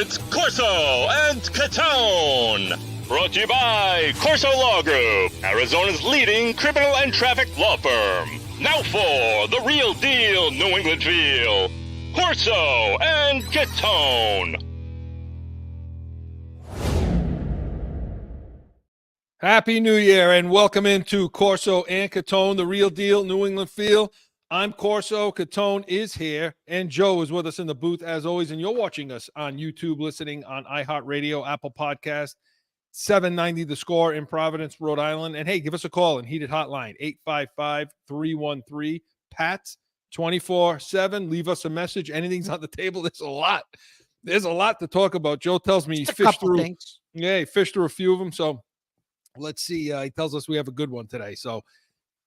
It's Corso and Catone. Brought to you by Corso Law Group, Arizona's leading criminal and traffic law firm. Now for the real deal New England feel, Corso and Catone. Happy New Year and welcome into Corso and Catone, the real deal New England feel. I'm Corso, Catone is here, and Joe is with us in the booth as always, and you're watching us on YouTube, listening on iHeartRadio, Apple Podcast, 790 The Score in Providence, Rhode Island. And hey, give us a call and heated hotline, 855-313-PATS, 24/7. Leave us a message. Anything's on the table. There's a lot. There's a lot to talk about. Joe tells me he's fished through things. Yeah, he fished through a few of them. So let's see. He tells us we have a good one today. So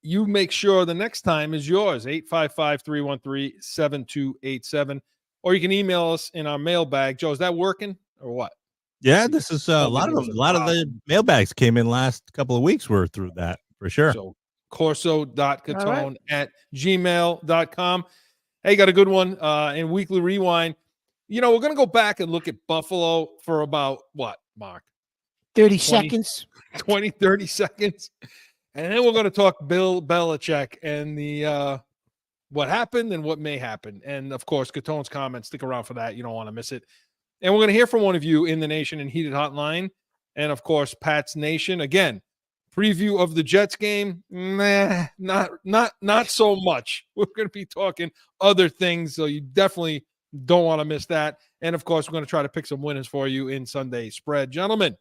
you make sure the next time is yours, 855-313-7287. Or you can email us in our mailbag. Joe, is that working or what? Yeah, this is a lot of the mailbags came in last couple of weeks. We're through that for sure. So corso.catone@gmail.com. Hey, got a good one in Weekly Rewind. You know, we're going to go back and look at Buffalo for about what, Mark? 30 seconds. 30 seconds. And then we're going to talk Bill Belichick and the what happened and what may happen. And, of course, Catone's comments. Stick around for that. You don't want to miss it. And we're going to hear from one of you in the Nation and Heated Hotline. And, of course, Pat's Nation. Again, preview of the Jets game. Nah, not so much. We're going to be talking other things, so you definitely don't want to miss that. And, of course, we're going to try to pick some winners for you in Sunday Spread. Gentlemen,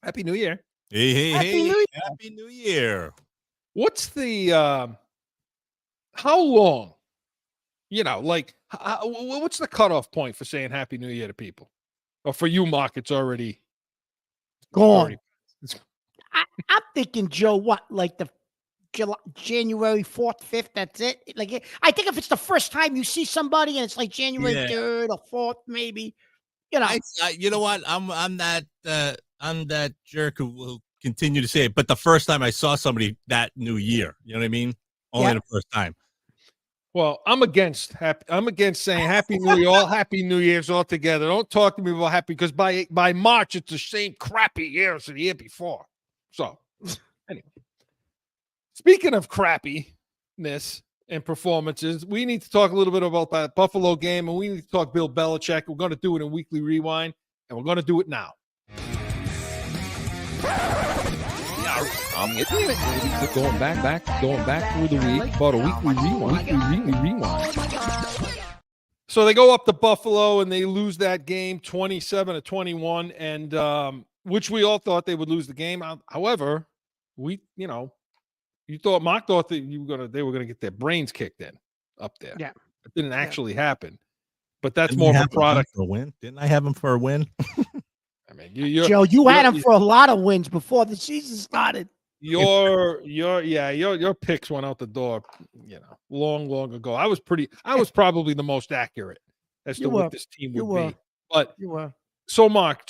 Happy New Year. Hey, Happy New Year. What's the how long? You know, like what's the cutoff point for saying Happy New Year to people? Or for you, Mark, it's already gone. I'm thinking, Joe, what, like the January 4th, 5th, that's it? Like, I think if it's the first time you see somebody and it's like January 3rd or 4th, maybe, you know. You know what? I'm that jerk who will continue to say it, but the first time I saw somebody that New Year, you know what I mean? Only the first time. Well, I'm against saying Happy New Year, all Happy New Year's all together. Don't talk to me about happy, because by March it's the same crappy year as the year before. So, anyway, speaking of crappiness and performances, we need to talk a little bit about that Buffalo game, and we need to talk Bill Belichick. We're going to do it in Weekly Rewind, and we're going to do it now. Going back through the week, about a weekly rewind. So they go up to Buffalo and they lose that game 27-21, and which we all thought they would lose the game. However, Mark thought that they were gonna get their brains kicked in up there. Yeah, it didn't actually happen, but that's more of a product for a win. Didn't I have him for a win? I mean, Joe, you had him for a lot of wins before the season started. Your picks went out the door, long ago. I was probably the most accurate as to what this team would be. But you were. So Mark,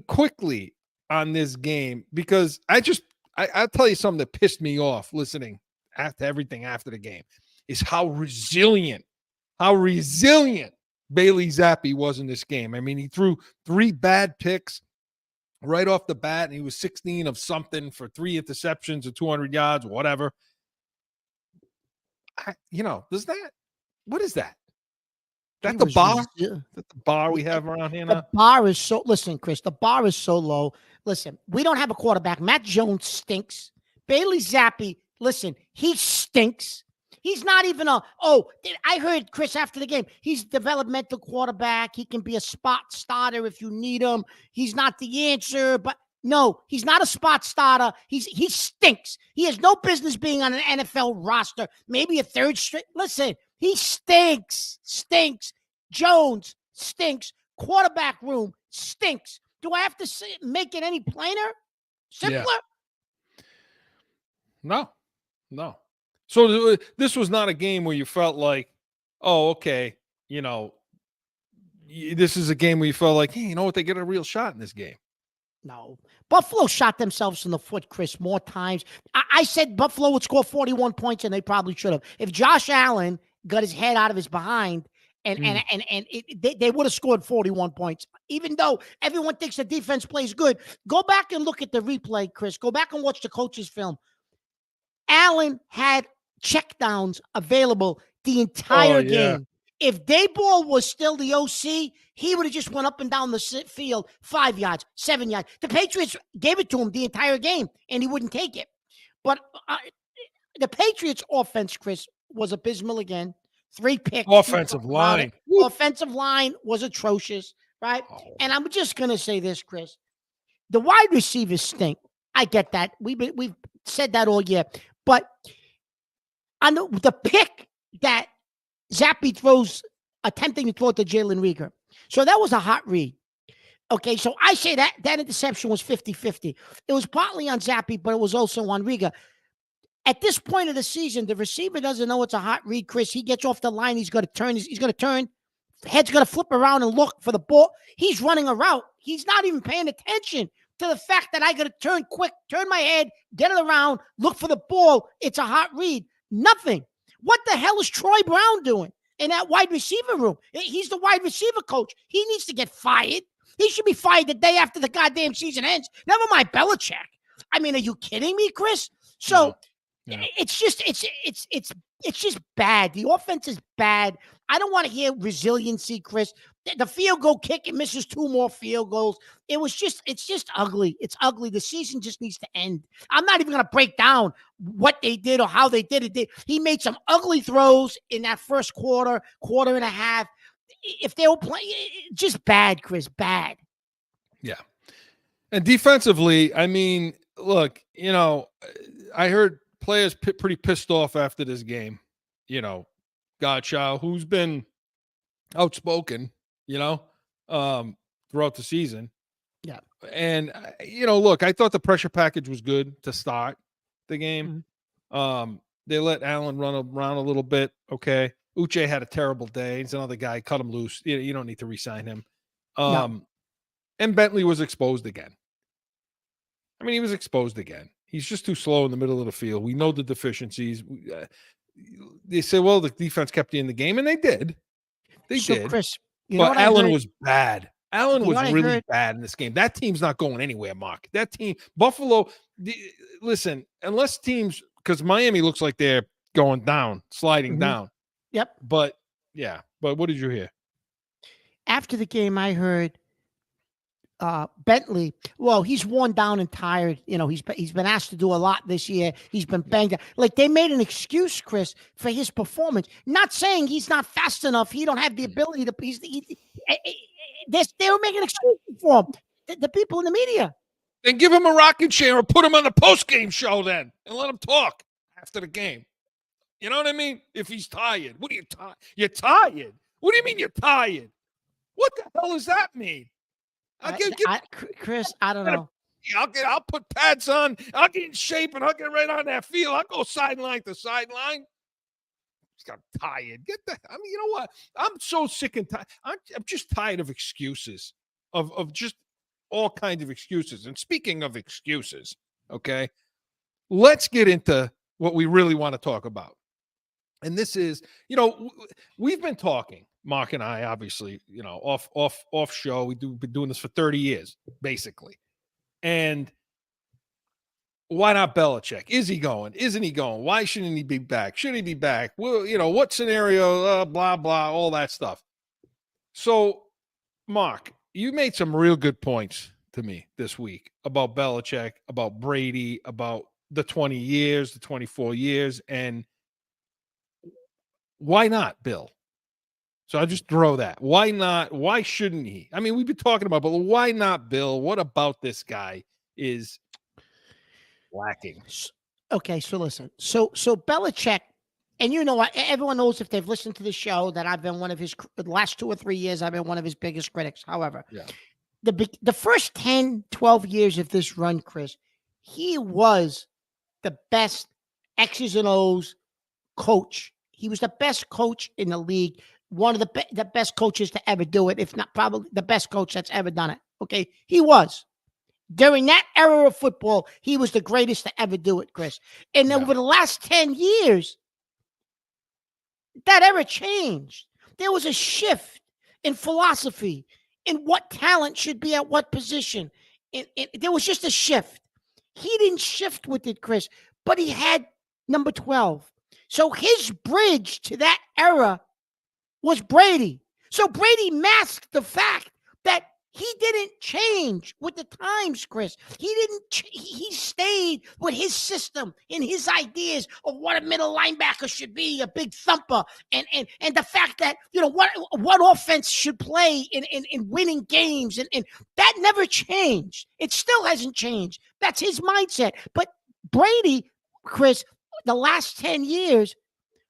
quickly on this game, because I'll tell you something that pissed me off listening after everything after the game is how resilient Bailey Zappi was in this game. I mean, he threw 3 bad picks right off the bat, and he was 16 of something for 3 interceptions or 200 yards, whatever. What is that? That the bar? That the bar we have around here now? The bar is listen, Chris, the bar is so low. Listen, we don't have a quarterback. Matt Jones stinks. Bailey Zappi, listen, he stinks. He's not even I heard, Chris, after the game, he's developmental quarterback. He can be a spot starter if you need him. He's not the answer, but no, he's not a spot starter. He stinks. He has no business being on an NFL roster, maybe a third string. Listen, he stinks. Jones stinks. Quarterback room stinks. Do I have to make it any plainer? Simpler? Yeah. No. So this was not a game where you felt like, oh, okay, this is a game where you felt like, hey, you know what, they get a real shot in this game. No. Buffalo shot themselves in the foot, Chris, more times. I said Buffalo would score 41 points, and they probably should have. If Josh Allen got his head out of his behind They would have scored 41 points. Even though everyone thinks the defense plays good, go back and look at the replay, Chris. Go back and watch the coach's film. Allen had checkdowns available the entire game. If Dayball was still the OC, he would have just went up and down the field 5 yards, 7 yards. The Patriots gave it to him the entire game, and he wouldn't take it. But the Patriots' offense, Chris, was abysmal again. 3 picks. Offensive line. Offensive line was atrocious, right? Oh. And I'm just going to say this, Chris. The wide receivers stink. I get that. We've said that all year. But on the pick that Zappe throws, attempting to throw it to Jalen Reagor. So that was a hot read. Okay, so I say that interception was 50-50. It was partly on Zappe, but it was also on Reagor. At this point of the season, the receiver doesn't know it's a hot read, Chris. He gets off the line. He's going to turn. He's going to turn. Head's going to flip around and look for the ball. He's running a route. He's not even paying attention to the fact that I got to turn quick, turn my head, get it around, look for the ball. It's a hot read. Nothing. What the hell is Troy Brown doing in that wide receiver room? He's the wide receiver coach. He needs to get fired. He should be fired the day after the goddamn season ends. Never mind Belichick. I mean, are you kidding me, Chris? So it's just bad. The offense is bad. I don't want to hear resiliency, Chris. The field goal kick, it misses 2 more field goals. It's just ugly. It's ugly. The season just needs to end. I'm not even going to break down what they did or how they did it. He made some ugly throws in that first quarter and a half. If they were playing, just bad, Chris, bad. Yeah. And defensively, I mean, look, I heard players pretty pissed off after this game. Godchow, who's been outspoken, throughout the season. Yeah. And, look, I thought the pressure package was good to start the game. Mm-hmm. They let Allen run around a little bit. Okay. Uche had a terrible day. He's another guy. Cut him loose. You don't need to re-sign him. No. And Bentley was exposed again. I mean, he was exposed again. He's just too slow in the middle of the field. We know the deficiencies. They say, well, the defense kept you in the game, and they did. They did. Chris, but Allen was bad. Allen was really bad in this game. That team's not going anywhere, Mark. That team, Buffalo, listen, unless teams, because Miami looks like they're going down, sliding down. Yep. But what did you hear? After the game, I heard Bentley, well, he's worn down and tired. He's been asked to do a lot this year. He's been banged up. Like, they made an excuse, Chris, for his performance. Not saying he's not fast enough. He don't have the ability to. They were making excuses for him. The people in the media. Then give him a rocking chair or put him on the post-game show then and let him talk after the game. You know what I mean? If he's tired. What are you tired? You're tired? What do you mean you're tired? What the hell does that mean? Chris, I don't know. I'll put pads on. I'll get in shape and I'll get right on that field. I'll go sideline to sideline. Just got tired. You know what? I'm so sick and tired. I'm just tired of excuses, of just all kinds of excuses. And speaking of excuses, okay, let's get into what we really want to talk about. And this is, we've been talking, Mark and I, obviously, off show. We've been doing this for 30 years, basically. And why not Belichick? Is he going? Isn't he going? Why shouldn't he be back? Should he be back? Well, what scenario? Blah, blah, all that stuff. So, Mark, you made some real good points to me this week about Belichick, about Brady, about the 20 years, the 24 years, and why not, Bill? So I just throw that. Why not? Why shouldn't he? I mean, we've been talking about, but why not, Bill? What about this guy is lacking? Okay, so listen. So Belichick, and everyone knows if they've listened to the show that I've been one of his, the last 2 or 3 years, I've been one of his biggest critics. However, the first 10, 12 years of this run, Chris, he was the best X's and O's coach. He was the best coach in the league, one of the best coaches to ever do it, if not probably the best coach that's ever done it. Okay, he was. During that era of football, he was the greatest to ever do it, Chris. And over the last 10 years, that era changed. There was a shift in philosophy in what talent should be at what position. There was just a shift. He didn't shift with it, Chris, but he had number 12. So his bridge to that era was Brady. So Brady masked the fact that he didn't change with the times, Chris. He didn't. He stayed with his system and his ideas of what a middle linebacker should be, a big thumper, and the fact that what offense should play in winning games, and that never changed. It still hasn't changed. That's his mindset. But Brady, Chris, the last 10 years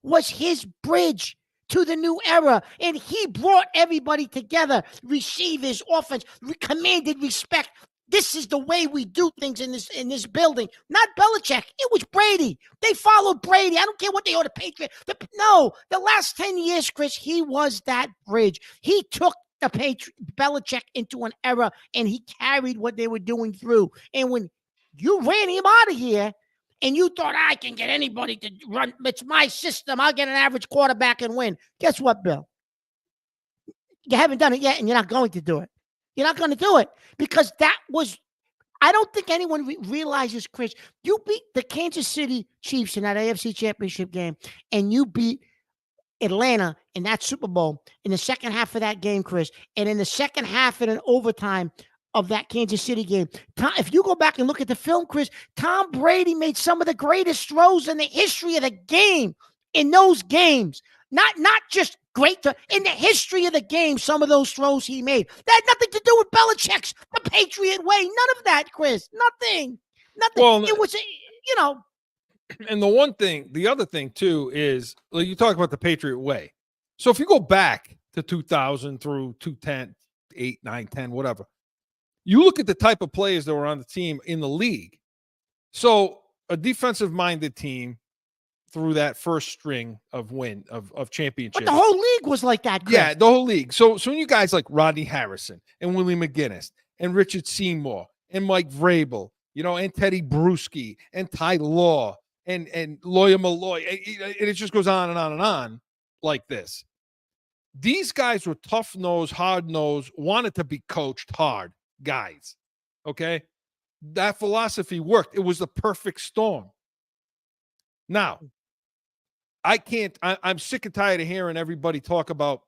was his bridge to the new era, and he brought everybody together. Receivers, offense, commanded respect. This is the way we do things in this building. Not Belichick. It was Brady. They followed Brady. I don't care what they are, the Patriots. No, the last 10 years, Chris, he was that bridge. He took the Belichick into an era, and he carried what they were doing through. And when you ran him out of here, and you thought, I can get anybody to run, it's my system, I'll get an average quarterback and win. Guess what, Bill? You haven't done it yet, and you're not going to do it. You're not going to do it because that was, I don't think anyone realizes, Chris, you beat the Kansas City Chiefs in that AFC Championship game, and you beat Atlanta in that Super Bowl in the second half of that game, Chris, and in the second half in an overtime of that Kansas City game. If you go back and look at the film, Chris, Tom Brady made some of the greatest throws in the history of the game in those games. Not just great, in the history of the game, some of those throws he made. That had nothing to do with Belichick's the Patriot way. None of that, Chris. Nothing. Well, it was, And the other thing, too, is you talk about the Patriot way. So if you go back to 2000 through 2010, 8, 9, 10, whatever, you look at the type of players that were on the team in the league. So a defensive-minded team through that first string of championships. But the whole league was like that, Chris. Yeah, the whole league. So when you guys like Rodney Harrison and Willie McGinnis and Richard Seymour and Mike Vrabel, and Teddy Bruschi and Ty Law and Lawyer Malloy, and it just goes on and on and on like this. These guys were tough-nosed, hard-nosed, wanted to be coached hard guys. Okay? That philosophy worked. It was the perfect storm. Now, I'm sick and tired of hearing everybody talk about,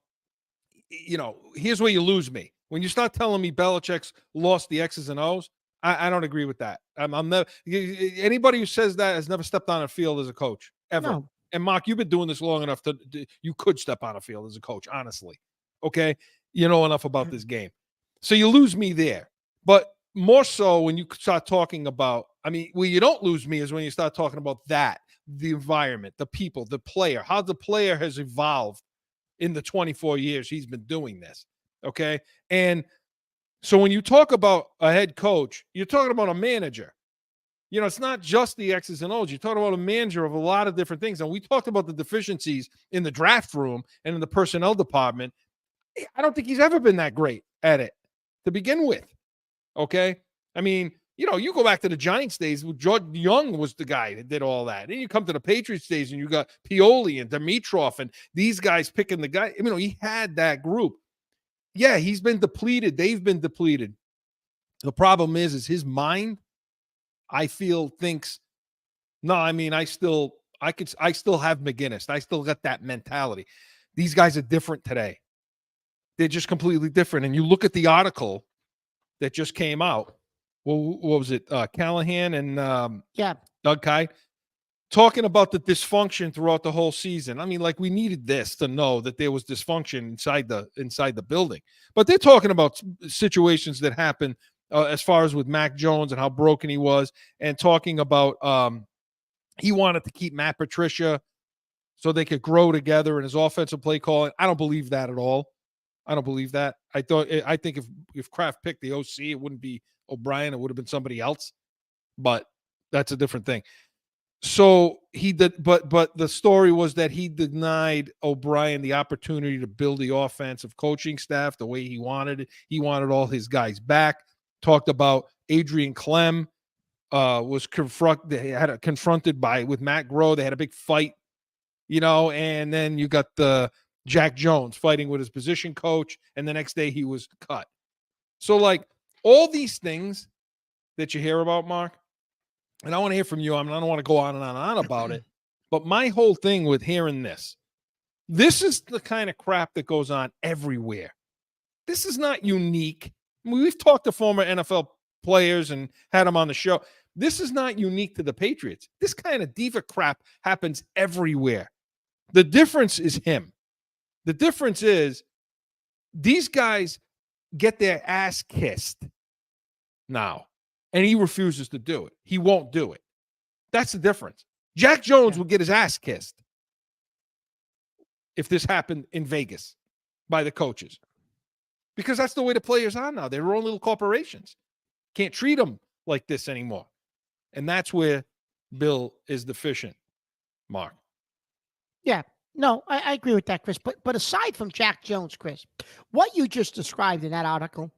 here's where you lose me. When you start telling me Belichick's lost the X's and O's, I don't agree with that. I'm never, anybody who says that has never stepped on a field as a coach, ever. No. And Mark, you've been doing this long enough you could step on a field as a coach, honestly. Okay? You know enough about this game. So you lose me there. But more so when you start talking about, where you don't lose me is when you start talking about that, the environment, the people, the player, how the player has evolved in the 24 years he's been doing this. Okay? And so when you talk about a head coach, you're talking about a manager. It's not just the X's and O's. You're talking about a manager of a lot of different things. And we talked about the deficiencies in the draft room and in the personnel department. I don't think he's ever been that great at it to begin with. Okay? You go back to the Giants days, George Young was the guy that did all that. Then you come to the Patriots days and you got Pioli and Dimitroff and these guys picking the guy. He had that group. Yeah, he's been depleted. They've been depleted. The problem is his mind, I feel, thinks, no, I still have McGinnis. I still got that mentality. These guys are different today. They're just completely different. And you look at the article that just came out. Well, what was it? Callahan and Doug Kite talking about the dysfunction throughout the whole season. We needed this to know that there was dysfunction inside the building. But they're talking about situations that happened as far as with Mac Jones and how broken he was, and talking about he wanted to keep Matt Patricia so they could grow together in his offensive play calling. I don't believe that at all. I don't believe that. I think if Kraft picked the OC, it wouldn't be O'Brien. It would have been somebody else. But that's a different thing. So he did, but the story was that he denied O'Brien the opportunity to build the offensive coaching staff the way he wanted it. He wanted all his guys back. Talked about Adrian Clem was confronted with Matt Groh. They had a big fight, and then you got the Jack Jones fighting with his position coach, and the next day he was cut. So, like, all these things that you hear about, Mark, and I want to hear from you. I don't want to go on and on and on about it, but my whole thing with hearing this is the kind of crap that goes on everywhere. This is not unique. I mean, we've talked to former NFL players and had them on the show. This is not unique to the Patriots. This kind of diva crap happens everywhere. The difference is him. The difference is these guys get their ass kissed now, and he refuses to do it. He won't do it. That's the difference. Jack Jones would get his ass kissed if this happened in Vegas by the coaches, because that's the way the players are now. They're their own little corporations. Can't treat them like this anymore. And that's where Bill is deficient, Mark. Yeah. No, I agree with that, Chris. But aside from Jack Jones, Chris, what you just described in that article,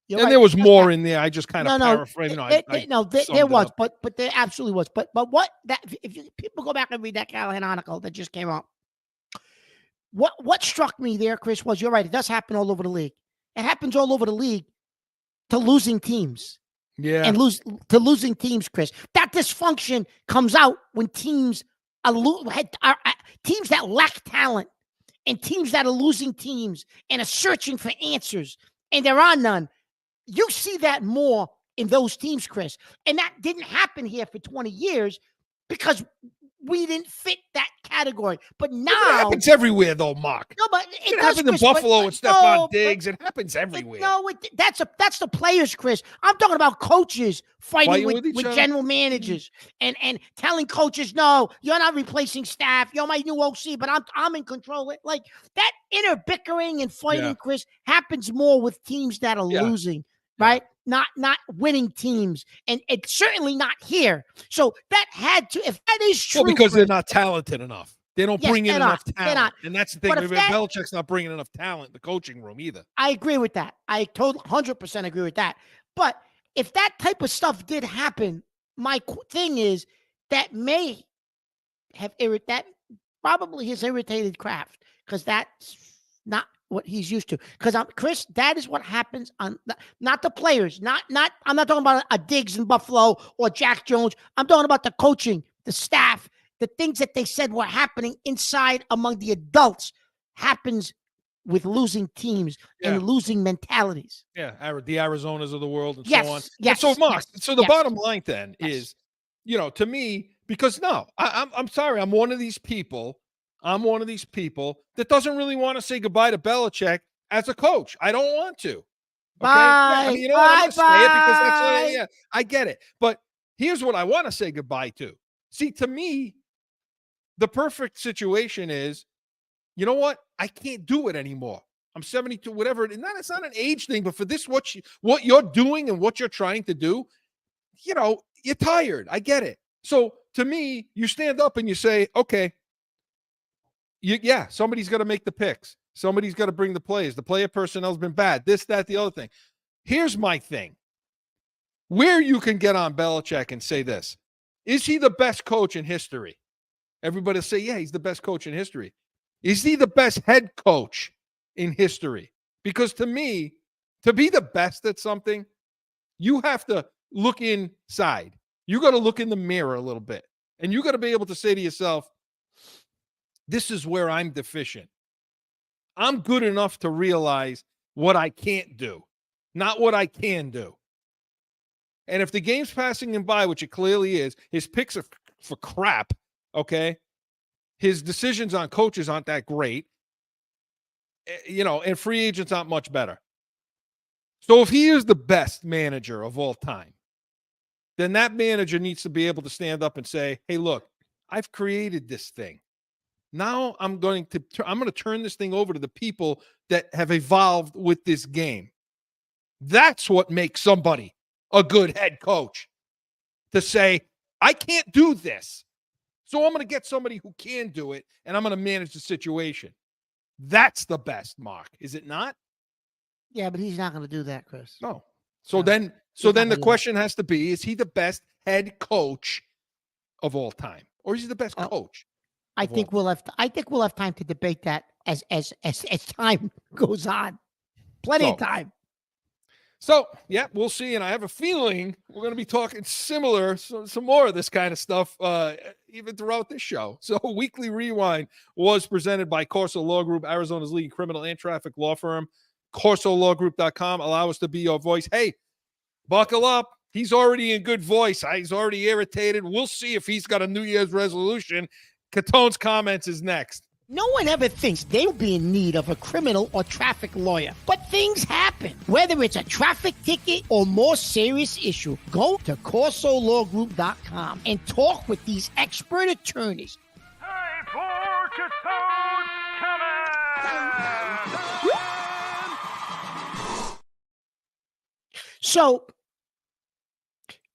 there was more in there. I just kind of paraphrased. There was, but there absolutely was. But what that if people go back and read that Callahan article that just came out, what struck me there, Chris, was you're right. It does happen all over the league. It happens all over the league to losing teams. Yeah, and losing teams, Chris. That dysfunction comes out when teams are teams that lack talent and teams that are losing teams and are searching for answers, and there are none. You see that more in those teams, Chris. And that didn't happen here for 20 years because we didn't fit that category. But now it happens everywhere, though, Mark. No, but it happened in Buffalo with Stephon Diggs. It happens everywhere. That's the players, Chris. I'm talking about coaches fighting with general managers and telling coaches, no, you're not replacing staff. You're my new OC, but I'm in control. Like that inner bickering and fighting, Chris, happens more with teams that are losing. Right? Not winning teams. And it's certainly not here. So that had to, if that is true. Well, because Chris, they're not talented enough. They don't bring in enough talent. And that's the thing. Belichick's not bringing enough talent in the coaching room either. I agree with that. I totally 100% agree with that. But if that type of stuff did happen, my thing is that may have that probably has irritated Kraft because that's not what he's used to. Because Chris, that is what happens on not the players, not I'm not talking about a Diggs in Buffalo or Jack Jones. I'm talking about the coaching, the staff, the things that they said were happening inside among the adults happens with losing teams and losing mentalities. Yeah, the Arizonas of the world and so on. Yes. And so, Mark, the bottom line then is, to me, because I'm sorry, I'm one of these people that doesn't really want to say goodbye to Belichick as a coach. I don't want to. Okay? Bye. I'm going to say it because that's I get it. But here's what I want to say goodbye to. See, to me, the perfect situation is, you know what? I can't do it anymore. I'm 72, whatever. It's not an age thing, but for this, what you're doing and what you're trying to do, you're tired. I get it. So to me, you stand up and you say, okay, somebody's got to make the picks. Somebody's got to bring the plays. The player personnel's been bad. This, that, the other thing. Here's my thing. Where you can get on Belichick and say this. Is he the best coach in history? Everybody will say, yeah, he's the best coach in history. Is he the best head coach in history? Because to me, to be the best at something, you have to look inside. You got to look in the mirror a little bit. And you got to be able to say to yourself, this is where I'm deficient. I'm good enough to realize what I can't do, not what I can do. And if the game's passing him by, which it clearly is, his picks are for crap, okay? His decisions on coaches aren't that great, and free agents aren't much better. So if he is the best manager of all time, then that manager needs to be able to stand up and say, hey, look, I've created this thing. Now I'm going to turn this thing over to the people that have evolved with this game. That's what makes somebody a good head coach, to say, I can't do this. So I'm going to get somebody who can do it, and I'm going to manage the situation. That's the best, Mark. Is it not? Yeah, but he's not going to do that, Chris. No. So then the question has to be, is he the best head coach of all time? Or is he the best coach? I think we'll have time to debate that as time goes on. Plenty of time. So, yeah, we'll see. And I have a feeling we're going to be talking similar, some more of this kind of stuff, even throughout this show. So, Weekly Rewind was presented by CORSO Law Group, Arizona's leading criminal and traffic law firm. CORSOLawGroup.com. Allow us to be your voice. Hey, buckle up. He's already in good voice. He's already irritated. We'll see if he's got a New Year's resolution. Catone's comments is next. No one ever thinks they'll be in need of a criminal or traffic lawyer. But things happen. Whether it's a traffic ticket or more serious issue, go to CORSOLawGroup.com and talk with these expert attorneys. Time for Catone's comments! So,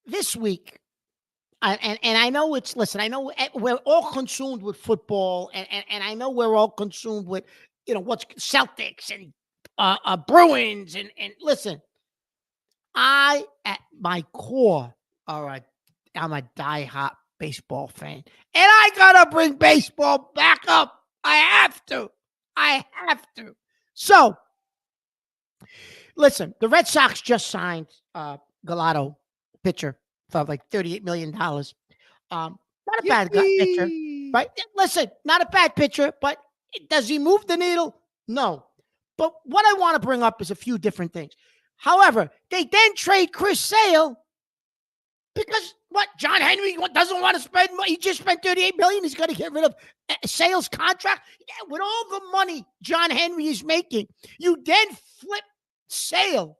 this week, and I know it's, listen, I know we're all consumed with football, and I know we're all consumed with, what's Celtics and Bruins, and listen, I, at my core, all right, I'm a diehard baseball fan, and I gotta bring baseball back up. I have to. So, listen, the Red Sox just signed Gallardo, pitcher, for like $38 million. Not a bad pitcher, right? Listen, not a bad pitcher, but does he move the needle? No. But what I want to bring up is a few different things. However, they then trade Chris Sale because John Henry doesn't want to spend money. He just spent $38 million. He's got to get rid of Sale's contract. Yeah, with all the money John Henry is making, you then flip Sale.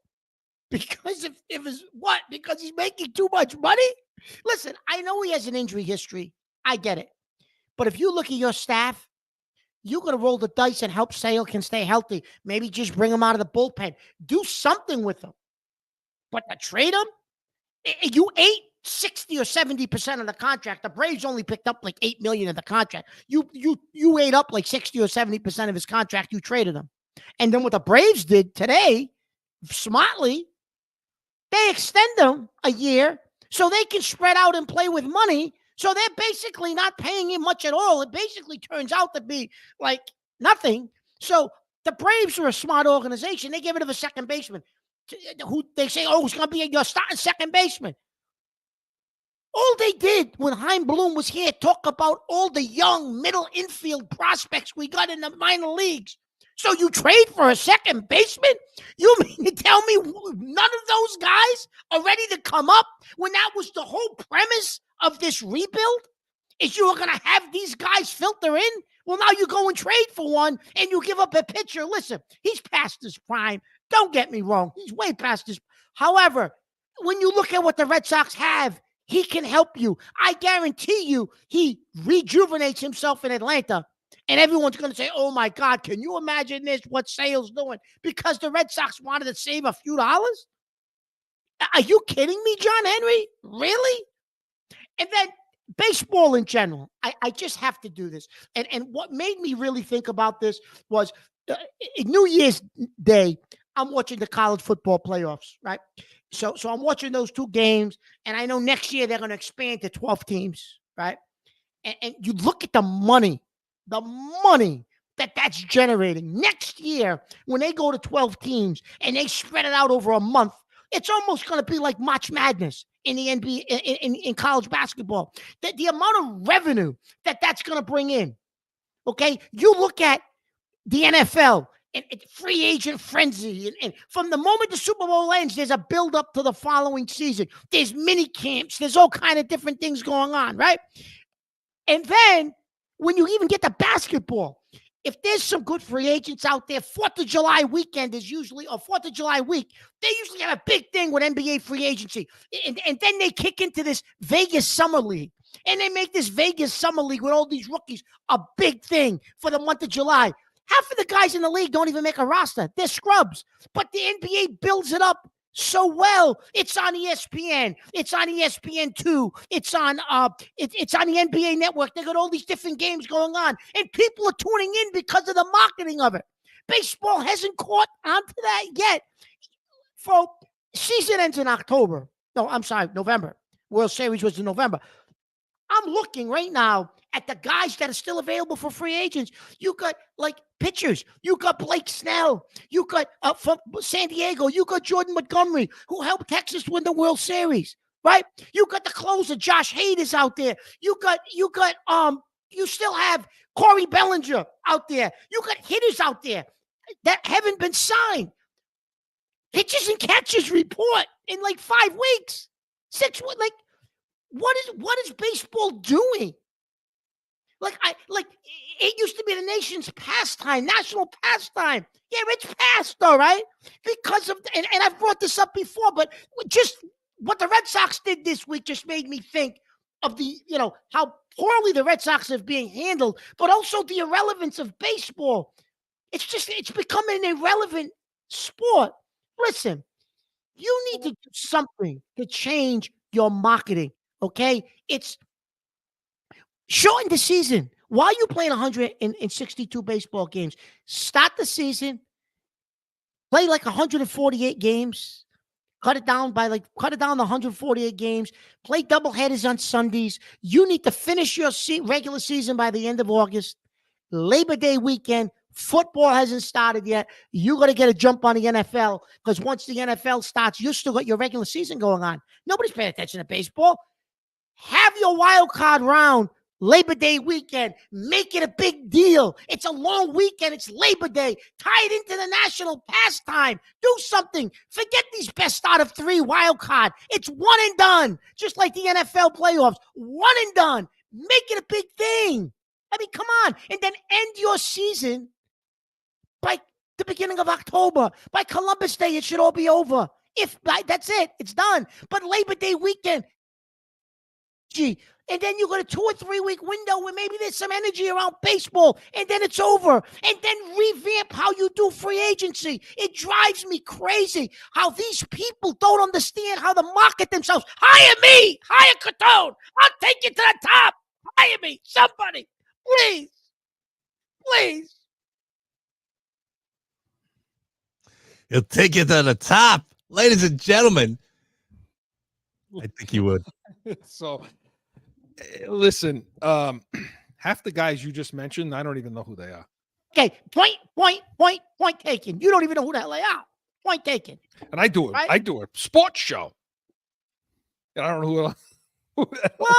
Because because he's making too much money? Listen, I know he has an injury history. I get it. But if you look at your staff, you're going to roll the dice and help Sale can stay healthy. Maybe just bring him out of the bullpen. Do something with him. But to trade him, you ate 60 or 70% of the contract. The Braves only picked up like $8 million of the contract. You ate up like 60 or 70% of his contract. You traded him. And then what the Braves did today, smartly, they extend them a year so they can spread out and play with money. So they're basically not paying him much at all. It basically turns out to be like nothing. So the Braves are a smart organization. They get rid of a second baseman who they say, it's going to be your starting second baseman. All they did when Chaim Bloom was here talk about all the young middle infield prospects we got in the minor leagues. So you trade for a second baseman? You mean to tell me none of those guys are ready to come up when that was the whole premise of this rebuild? Is you were going to have these guys filter in? Well, now you go and trade for one and you give up a pitcher. Listen, he's past his prime. Don't get me wrong. He's way past his. However, when you look at what the Red Sox have, he can help you. I guarantee you he rejuvenates himself in Atlanta. And everyone's going to say, oh, my God, can you imagine this, what Sale's doing? Because the Red Sox wanted to save a few dollars? Are you kidding me, John Henry? Really? And then baseball in general. I just have to do this. And what made me really think about this was New Year's Day, I'm watching the college football playoffs, right? So I'm watching those two games, and I know next year they're going to expand to 12 teams, right? And you look at the money that's generating next year when they go to 12 teams and they spread it out over a month. It's almost going to be like March Madness in the NBA, in college basketball. The amount of revenue that's going to bring in. Okay, you look at the NFL and free agent frenzy, and from the moment the Super Bowl ends, there's a build up to the following season. There's mini camps. There's all kind of different things going on, right? And then when you even get to basketball, if there's some good free agents out there, 4th of July weekend is usually, or 4th of July week, they usually have a big thing with NBA free agency. And then they kick into this Vegas Summer League. And they make this Vegas Summer League with all these rookies a big thing for the month of July. Half of the guys in the league don't even make a roster. They're scrubs. But the NBA builds it up so well. It's on ESPN. It's on ESPN2. It's on it's on the NBA Network. They got all these different games going on, and people are tuning in because of the marketing of it. Baseball hasn't caught on to that yet. For season ends in October. No, I'm sorry, November. World Series was in November. I'm looking right now at the guys that are still available for free agents. You got like pitchers. You got Blake Snell. You got from San Diego. You got Jordan Montgomery, who helped Texas win the World Series. Right? You got the closer, Josh Hader's out there. You still have Corey Bellinger out there. You got hitters out there that haven't been signed. Pitchers and catchers report in like 5 weeks. 6 weeks. Like, what is baseball doing? Like it used to be the nation's pastime, national pastime. Yeah, it's past, all right? Because of and I've brought this up before, but just what the Red Sox did this week just made me think of how poorly the Red Sox are being handled, but also the irrelevance of baseball. It's become an irrelevant sport. Listen, you need to do something to change your marketing, okay? It's shorten the season. Why are you playing 162 baseball games? Start the season, play like 148 games. Cut it down to 148 games. Play doubleheaders on Sundays. You need to finish your regular season by the end of August. Labor Day weekend. Football hasn't started yet. You got to get a jump on the NFL because once the NFL starts, you still got your regular season going on. Nobody's paying attention to baseball. Have your wild card round Labor Day weekend. Make it a big deal. It's a long weekend. It's Labor Day. Tie it into the national pastime. Do something. Forget these best out of 3 wild card. It's one and done. Just like the NFL playoffs. One and done. Make it a big thing. I mean, come on. And then end your season by the beginning of October. By Columbus Day, it should all be over. That's it. It's done. But Labor Day weekend, and then you got a 2 or 3 week window where maybe there's some energy around baseball, and then it's over. And then revamp how you do free agency. It drives me crazy how these people don't understand how to market themselves. Hire me. Hire Catone. I'll take you to the top. Hire me. Somebody. Please. Please. He'll take you to the top. Ladies and gentlemen, I think he would. So, listen, half the guys you just mentioned, I don't even know who they are. Okay, point taken. You don't even know who the hell they are. Point taken. And I do it. Right? I do a sports show. And I don't know who. Well,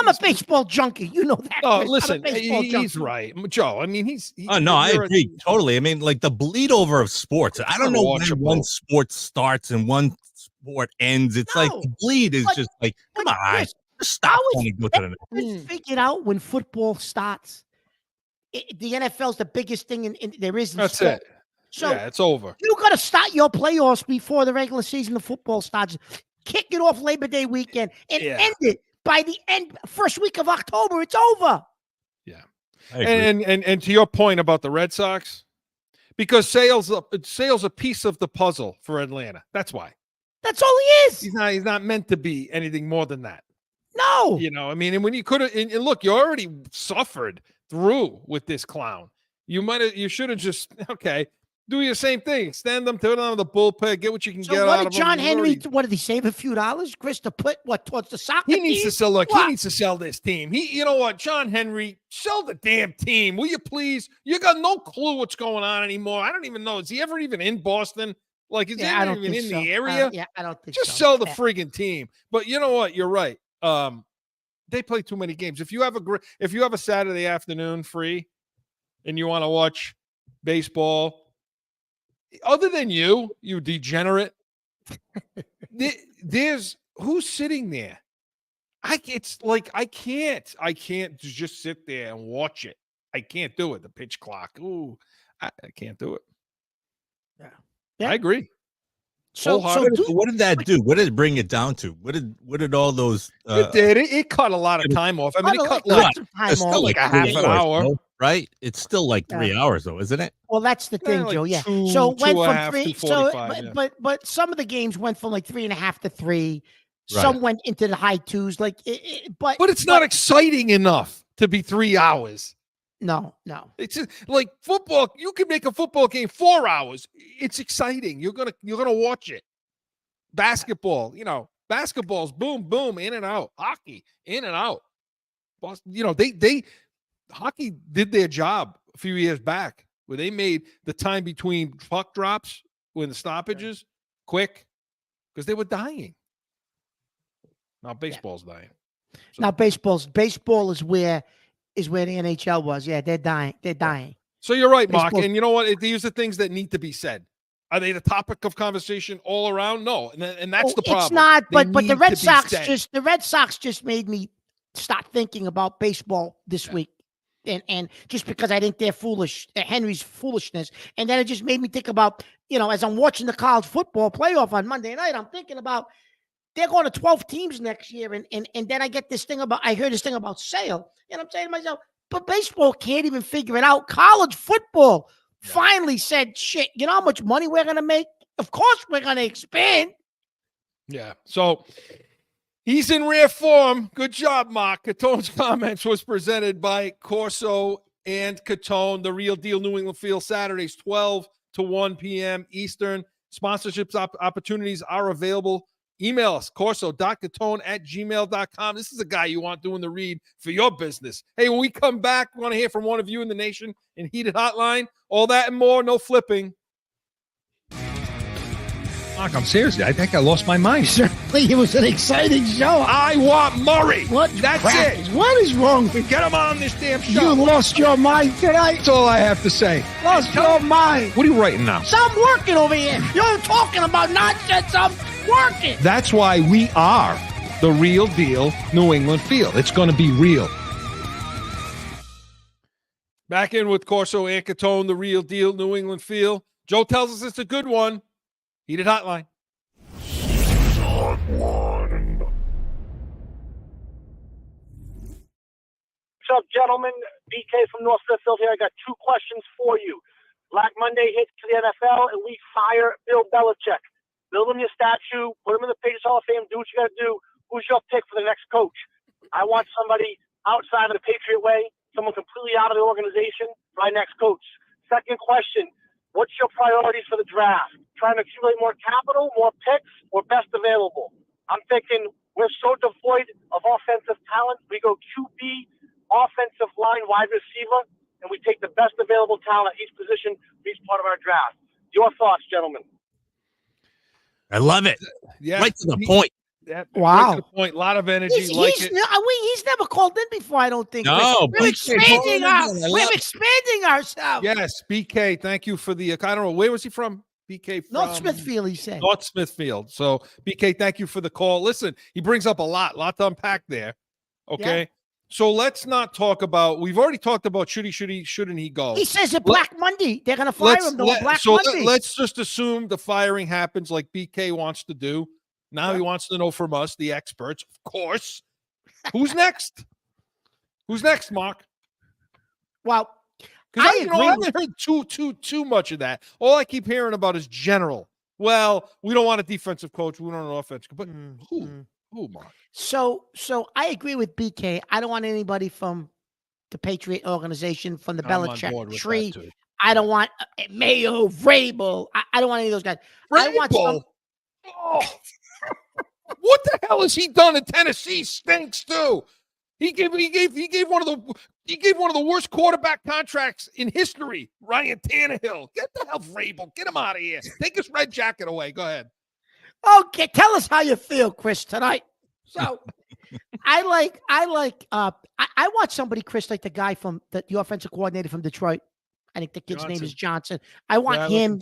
I'm a baseball junkie. You know that. Oh, Chris. listen, he's junkie. right, Joe. I mean, Oh no, I agree totally. I mean, like the bleed over of sports. I don't know when one sport starts and one sport ends. It's like the bleed is just like, come on, Chris, just stop. Figured out when football starts. The NFL's the biggest thing there is. That's sport. it. So yeah, it's over. You got to start your playoffs before the regular season of football starts. Kick it off Labor Day weekend and end it by the first week of October. It's over. Yeah, and to your point about the Red Sox, because sales a piece of the puzzle for Atlanta. That's why. That's all he is. He's not meant to be anything more than that. No. You know, I mean, and when you could have, and look, you already suffered through with this clown. You should have just do your same thing. Extend them, turn on the bullpen, get what you can get out of them. What did John Henry? What did he save a few dollars, Chris, to put towards the soccer team? He needs to sell this team. You know what, John Henry, sell the damn team, will you please? You got no clue what's going on anymore. I don't even know. Is he ever even in Boston? Like, is he even in the area? I don't think just sell the friggin' team. But you know what? You're right. They play too many games. If you have a Saturday afternoon free and you want to watch baseball, other than you degenerate, there's who's sitting there. I can't just sit there and watch it. I can't do it. The pitch clock. Ooh, I can't do it. Yeah. I agree. So what did that do? What did it bring it down to? What did all those? It cut a lot of time off. I mean, it cut like a half an hour, right? It's still like 3 hours, though, isn't it? Well, that's the thing, Joe. Yeah. So it went from 3. So, but some of the games went from like 3.5 to 3. Right. Some went into the high 2s. Like, but it's not exciting enough to be 3 hours. No. It's just like football. You can make a football game 4 hours. It's exciting. You're gonna watch it. Basketball, basketball's boom, boom, in and out. Hockey, in and out. Boston, they hockey did their job a few years back where they made the time between puck drops when the stoppages quick because they were dying. Now baseball's dying. So, now baseball is where the NHL was. Yeah, they're dying. They're dying. so you're right, Mark. Baseball's- And you know what? These are things that need to be said. Are they the topic of conversation all around? No, and that's the problem. It's not. They But the need Red to be Sox said. just made me start thinking about baseball this week. And just because I think they're foolish, Henry's foolishness. And then it just made me think about, as I'm watching the college football playoff on Monday night, I'm thinking about they're going to 12 teams next year. And then I heard this thing about sale. And I'm saying to myself, but baseball can't even figure it out. College football finally said, shit, you know how much money we're going to make? Of course we're going to expand. Yeah. So he's in rare form. Good job, Mark. Catone's comments was presented by Corso and Catone, the Real Deal New England Field, Saturdays, 12 to 1 p.m. Eastern. Sponsorships opportunities are available. Email us, corso.catone@gmail.com. This is a guy you want doing the read for your business. Hey, when we come back, we want to hear from one of you in the nation in Heated Hotline. All that and more, no flipping. Mark, I'm serious. I think I lost my mind. Certainly, it was an exciting show. I want Murray. What? That's crap it. What is wrong with Get him on this damn you? show. Lost your mind tonight. That's all I have to say. Lost your mind. What are you writing now? So I'm working over here. You're talking about nonsense. I'm working. That's why we are the Real Deal New England Field. It's going to be real. Back in with Corso and Catone, the Real Deal New England Field. Joe tells us it's a good one. Heated Hotline. What's up, gentlemen? BK from North Smithfield here. I got two questions for you. Black Monday hits to the NFL, and we fire Bill Belichick. Build him your statue, put him in the Patriots Hall of Fame, do what you got to do. Who's your pick for the next coach? I want somebody outside of the Patriot way, someone completely out of the organization, my next coach. Second question, what's your priorities for the draft? Trying to accumulate more capital, more picks, or best available? I'm thinking we're so devoid of offensive talent. We go QB, offensive line, wide receiver, and we take the best available talent at each position for each part of our draft. Your thoughts, gentlemen? I love it. Yeah. Right to the point. Yeah, Wow. right to the point. A lot of energy. He's never called in before, I don't think. No, We're expanding BK, expanding ourselves. Yes, BK, thank you for the, I don't know, where was he from? BK from North Smithfield, he said. North Smithfield. So, BK, thank you for the call. Listen, he brings up a lot to unpack there. Okay. Yeah. So let's not talk about, we've already talked about shouldn't he go? He says it Black Monday. They're going to fire him though. Black Monday. Let's just assume the firing happens like BK wants to do. Now he wants to know from us, the experts, of course. Who's next? Who's next, Mark? Well, I agree. haven't heard too much of that. All I keep hearing about is general. Well, we don't want a defensive coach. We don't want an offense. But who, Mark? So I agree with BK. I don't want anybody from the Patriot organization, from the I'm on board Belichick with tree. that, too. I don't want Mayo, Vrabel. I don't want any of those guys. I want some. Oh. What the hell has he done in Tennessee? Stinks too. He gave one of the worst quarterback contracts in history. Ryan Tannehill. Get the hell Vrabel. Get him out of here. Take his red jacket away. Go ahead. Okay, tell us how you feel, Chris, tonight. So I want somebody, Chris, like the guy from the offensive coordinator from Detroit. I think the kid's name is Johnson. I want him.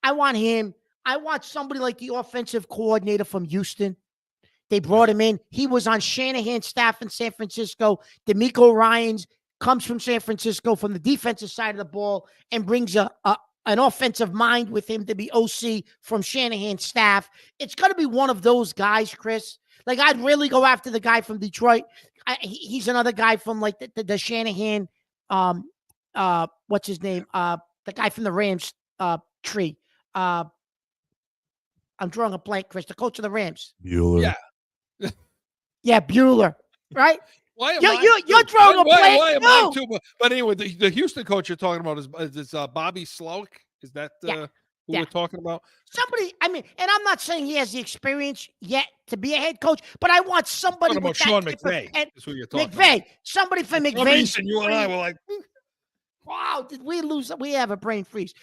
I want him. I want somebody like the offensive coordinator from Houston. They brought him in. He was on Shanahan's staff in San Francisco. DeMeco Ryans comes from San Francisco from the defensive side of the ball and brings an offensive mind with him to be OC from Shanahan's staff. It's going to be one of those guys, Chris. Like, I'd really go after the guy from Detroit. He's another guy from like the Shanahan. What's his name? The guy from the Rams tree. I'm drawing a blank, Chris. The coach of the Rams. Bueller. Yeah, Bueller. Right? Why am you're drawing a blank. Why am I too? But anyway, the Houston coach you're talking about is Bobby Slowick. Is that? Yeah. who we're talking about? Somebody, I mean, and I'm not saying he has the experience yet to be a head coach, but I want somebody Talking with about that Sean type McVay. of Is who you're talking McVay. about. Somebody from For some McVay's reason, you and I were like, wow, did we lose? We have a brain freeze.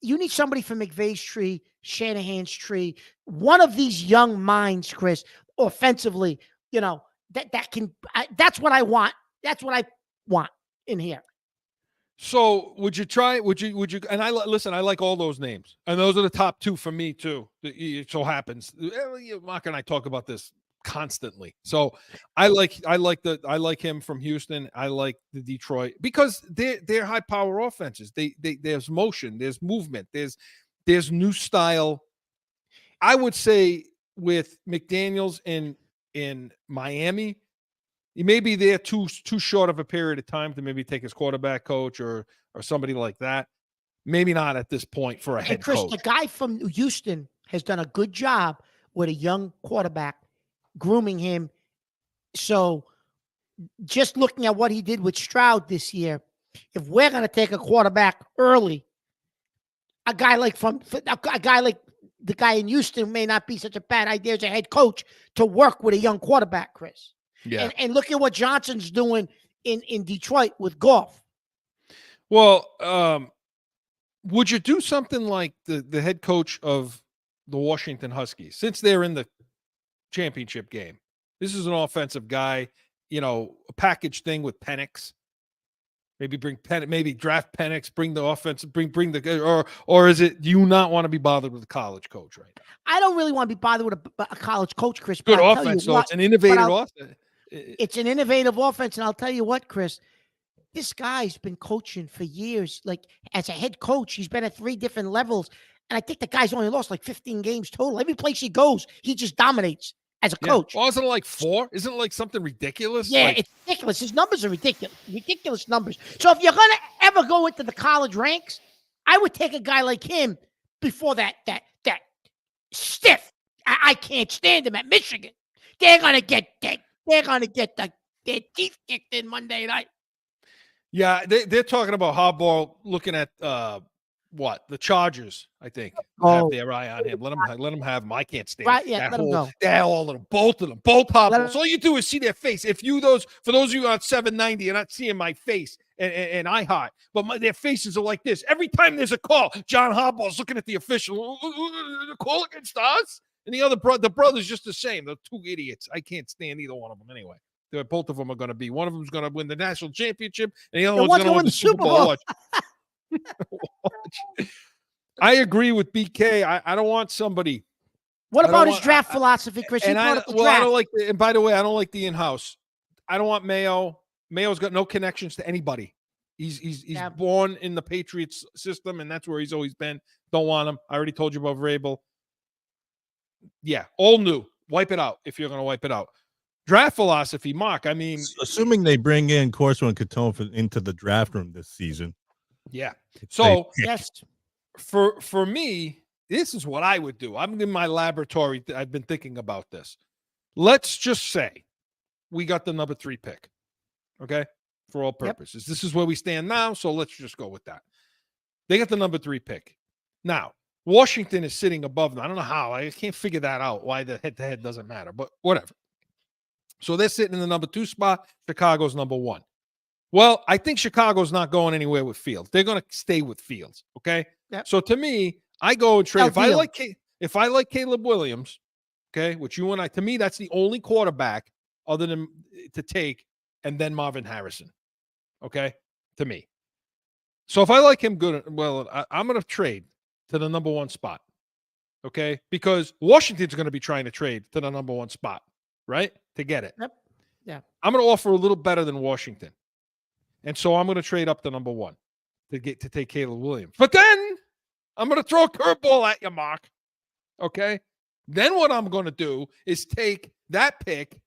You need somebody from McVay's tree, Shanahan's tree, one of these young minds, Chris, offensively, that can, that's what I want. That's what I want in here. So would you try? Would you? And listen. I like all those names, and those are the top two for me too. It so happens. Mark and I talk about this constantly. So I like him from Houston. I like the Detroit because they're high power offenses. There's motion, there's movement, there's new style. I would say with McDaniels in Miami. He may be there too short of a period of time to maybe take his quarterback coach or somebody like that. Maybe not at this point for a head Chris, coach. The guy from Houston has done a good job with a young quarterback, grooming him. So just looking at what he did with Stroud this year, if we're going to take a quarterback early, a guy like the guy in Houston may not be such a bad idea as a head coach to work with a young quarterback, Chris. Yeah. And look at what Johnson's doing in Detroit with Goff. Well, would you do something like the head coach of the Washington Huskies, since they're in the championship game? This is an offensive guy, a package thing with Penix. Maybe maybe draft Penix, bring the offense, bring the or is it, do you not want to be bothered with a college coach right now? I don't really want to be bothered with a college coach, Chris. Good offense, though. It's an innovative offense. It's an innovative offense, and I'll tell you what, Chris, this guy's been coaching for years. Like, as a head coach, he's been at 3 different levels, and I think the guy's only lost like 15 games total. Every place he goes, he just dominates as a coach. Well, isn't it like 4? Isn't it like something ridiculous? Yeah, it's ridiculous. His numbers are ridiculous numbers. So if you're gonna ever go into the college ranks, I would take a guy like him before that stiff. I can't stand him at Michigan. They're gonna get their teeth kicked in Monday night. Yeah, they're talking about Harbaugh looking at the Chargers, I think. Have their eye on him. Let them have him. I can't stand Right, yeah, let him go. All of them, both of them, both Harbaughs. All you do is see their face. For those of you on 790, you're not seeing my face and iHeart, but their faces are like this. Every time there's a call, John Harbaugh's looking at the official. The call against us? And the brother's just the same. They're 2 idiots. I can't stand either one of them anyway. Both of them are going to be. One of them is going to win the national championship, and the other one's going to win the Super Bowl. I agree with BK. I don't want somebody. What about his draft philosophy, Chris? I don't like. And by the way, I don't like the in-house. I don't want Mayo. Mayo's got no connections to anybody. He's born in the Patriots system, and that's where he's always been. Don't want him. I already told you about Vrabel. Yeah, all new. Wipe it out if you're going to wipe it out. Draft philosophy, Mark. I mean, assuming they bring in CORSO and Catone into the draft room this season. Yeah. So yes, for me, this is what I would do. I'm in my laboratory. I've been thinking about this. Let's just say we got the number 3 pick. Okay. For all purposes. This is where we stand now. So let's just go with that. They got the number 3 pick. Now, Washington is sitting above them. I don't know how. I can't figure that out, why the head-to-head doesn't matter, but whatever. So they're sitting in the number 2 spot. Chicago's number 1. Well, I think Chicago's not going anywhere with Fields. They're going to stay with Fields. Okay. Yep. So to me, I go and trade. If I like Caleb Williams, okay, which you and I, to me, that's the only quarterback other than to take, and then Marvin Harrison. Okay. To me. So if I like him good, well, I'm going to trade to the number 1 spot. Okay. Because Washington's going to be trying to trade to the number 1 spot, right? To get it. Yep. Yeah. I'm going to offer a little better than Washington. And so I'm going to trade up to number 1 to take Caleb Williams. But then I'm going to throw a curveball at you, Mark. Okay. Then what I'm going to do is take that pick.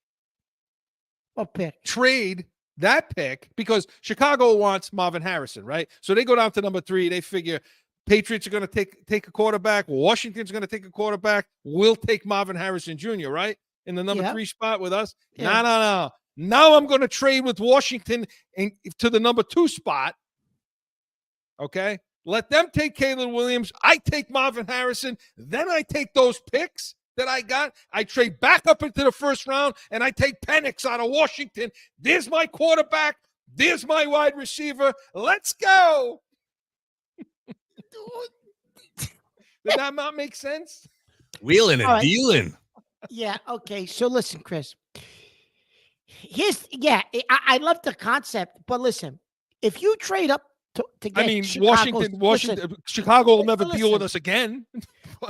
What pick? Trade that pick because Chicago wants Marvin Harrison, right? So they go down to number 3. They figure Patriots are going to take a quarterback. Washington's going to take a quarterback. We'll take Marvin Harrison Jr., right? In the number 3 spot with us. Yeah. No. Now I'm going to trade with Washington to the number 2 spot. Okay. Let them take Caleb Williams. I take Marvin Harrison. Then I take those picks that I got. I trade back up into the first round, and I take Penix out of Washington. There's my quarterback. There's my wide receiver. Let's go. Did that not make sense? Wheeling and All right. dealing. Yeah. Okay. So listen, Chris. I love the concept, but listen, if you trade up to get, I mean, Chicago's, Washington, Chicago will never deal with listen. us again.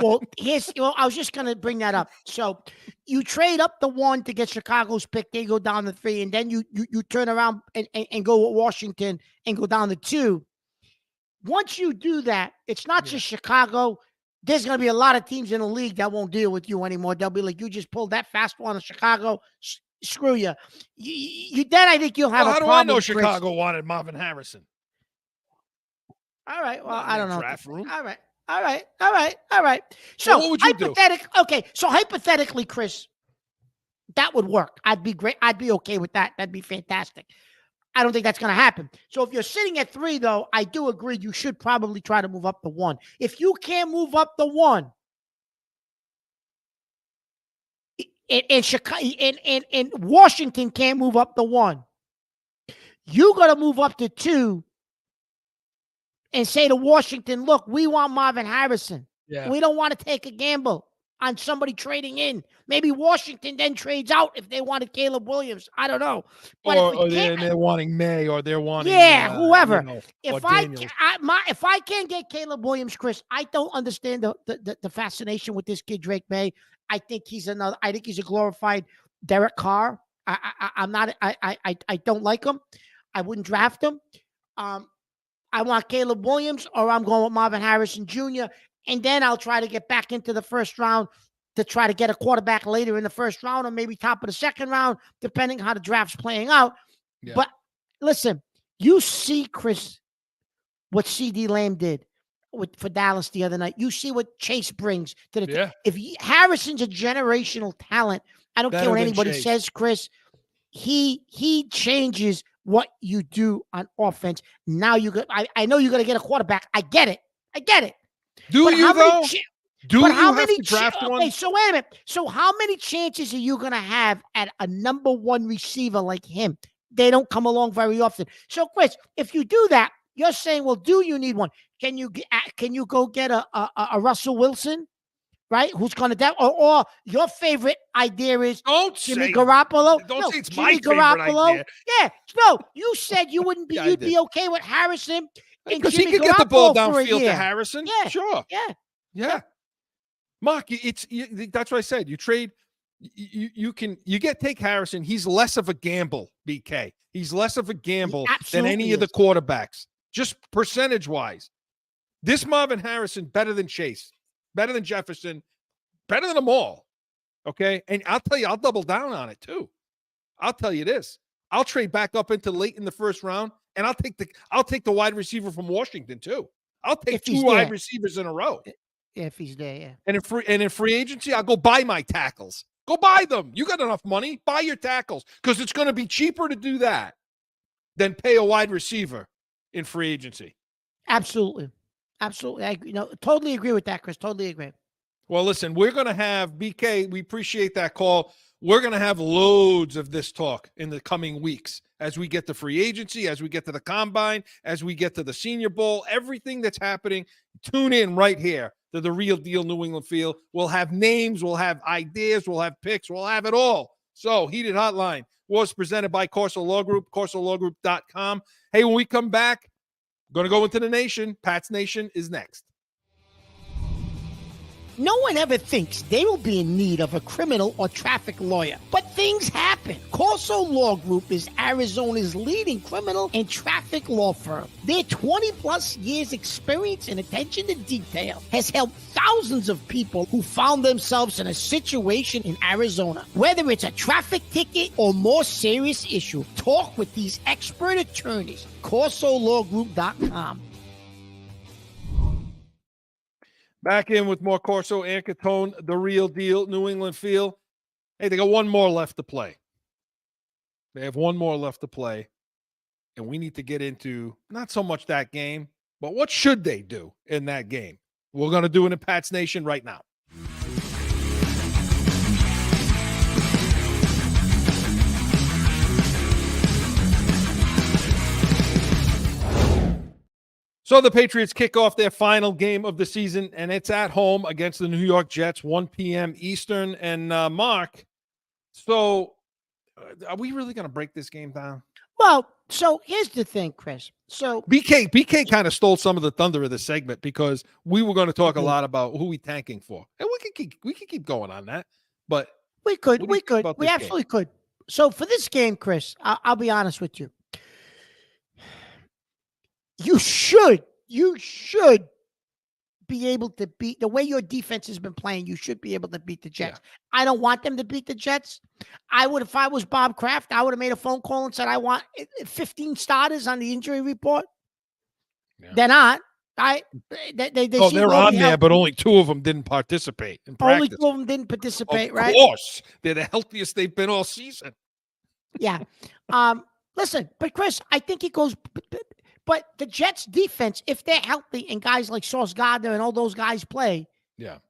Well, I was just going to bring that up. So you trade up the 1 to get Chicago's pick. They go down to 3, and then you turn around and go with Washington and go down to 2. Once you do that, it's not just Chicago. There's going to be a lot of teams in the league that won't deal with you anymore. They'll be like, you just pulled that fast one of Chicago. Screw you. Then I think you'll have a problem. How do I know Chicago wanted Marvin Harrison? All right. Well, I don't know. Draft room. All right. So what would you do? Okay. So hypothetically, Chris, that would work. I'd be great. I'd be okay with that. That'd be fantastic. I don't think that's going to happen. So if you're sitting at 3, though, I do agree you should probably try to move up the 1. If you can't move up the 1, in Chicago, in Washington can't move up the 1, you got to move up to 2 and say to Washington, look, we want Marvin Harrison. Yeah. We don't want to take a gamble on somebody trading in. Maybe Washington then trades out if they wanted Caleb Williams. I don't know. But or they're wanting May, or they're wanting whoever. If I can't get Caleb Williams, Chris, I don't understand the fascination with this kid Drake May. I think he's a glorified Derek Carr. I don't like him. I wouldn't draft him. I want Caleb Williams, or I'm going with Marvin Harrison Jr., and then I'll try to get back into the first round to try to get a quarterback later in the first round, or maybe top of the second round, depending how the draft's playing out. Yeah. But listen, you see, Chris, what CD Lamb did for Dallas the other night. You see what Chase brings to the If Harrison's a generational talent, I don't care what anybody says, Chris. He changes what you do on offense. Now I know you're going to get a quarterback. I get it. Do but you though? Do you have to draft one? Okay, so wait a minute. So how many chances are you going to have at a number 1 receiver like him? They don't come along very often. So, Chris, if you do that, you're saying, well, do you need one? Can you go get a Russell Wilson, right? Who's going to or your favorite idea is Jimmy Garoppolo? Don't say it's Jimmy my Garoppolo. Favorite idea. Yeah, no, you said you wouldn't be. You'd be okay with Harrison. Because he could get the ball downfield to Harrison. Yeah, sure. Yeah. Mark, that's what I said. You trade, you take Harrison. He's less of a gamble, BK. He's less of a gamble than any of the quarterbacks, just percentage wise. This Marvin Harrison better than Chase, better than Jefferson, better than them all. Okay, and I'll tell you, I'll double down on it too. I'll tell you this: I'll trade back up into late in the first round. And I'll take the wide receiver from Washington too. I'll take 2 wide receivers in a row. If he's there, yeah. And in free agency, I'll go buy my tackles. Go buy them. You got enough money. Buy your tackles, because it's going to be cheaper to do that than pay a wide receiver in free agency. Absolutely. I totally agree with that, Chris. Totally agree. Well, listen, we're going to have BK. We appreciate that call. We're going to have loads of this talk in the coming weeks as we get to free agency, as we get to the combine, as we get to the Senior Bowl, everything that's happening. Tune in right here to the Real Deal New England Feel. We'll have names, we'll have ideas, we'll have picks, we'll have it all. So, Heated Hotline was presented by CORSO Law Group, CORSOLawGroup.com. Hey, when we come back, we're going to go into the nation. Pat's Nation is next. No one ever thinks they will be in need of a criminal or traffic lawyer, but things happen. CORSO Law Group is Arizona's leading criminal and traffic law firm. Their 20-plus years experience and attention to detail has helped thousands of people who found themselves in a situation in Arizona. Whether it's a traffic ticket or more serious issue, talk with these expert attorneys. CORSOLawGroup.com. Back in with more Corso and Catone, the Real Deal, New England Feel. Hey, they got one more left to play. They have one more left to play. And we need to get into not so much that game, But what should they do in that game? We're going to do it in Pat's Nation right now. So the Patriots kick off their final game of the season, and it's at home against the New York Jets, 1 p.m. Eastern. And Mark, so are we really going to break this game down? Well, so here's the thing, Chris. So BK kind of stole some of the thunder of the segment because we were going to talk a lot about who we tanking for, and we can keep going on that. But we absolutely could. So for this game, Chris, I'll be honest with you. You should be able to beat the way your defense has been playing. You should be able to beat the Jets. Yeah. I don't want them to beat the Jets. I would, if I was Bob Kraft, I would have made a phone call and said, I want 15 starters on the injury report. Yeah. They're not. They're on there, but only 2 of them didn't participate in practice. Only 2 of them didn't participate, right? Of course. They're the healthiest they've been all season. Yeah. Listen, but Chris, I think it goes... But the Jets defense, if they're healthy and guys like Sauce Gardner and all those guys play, they're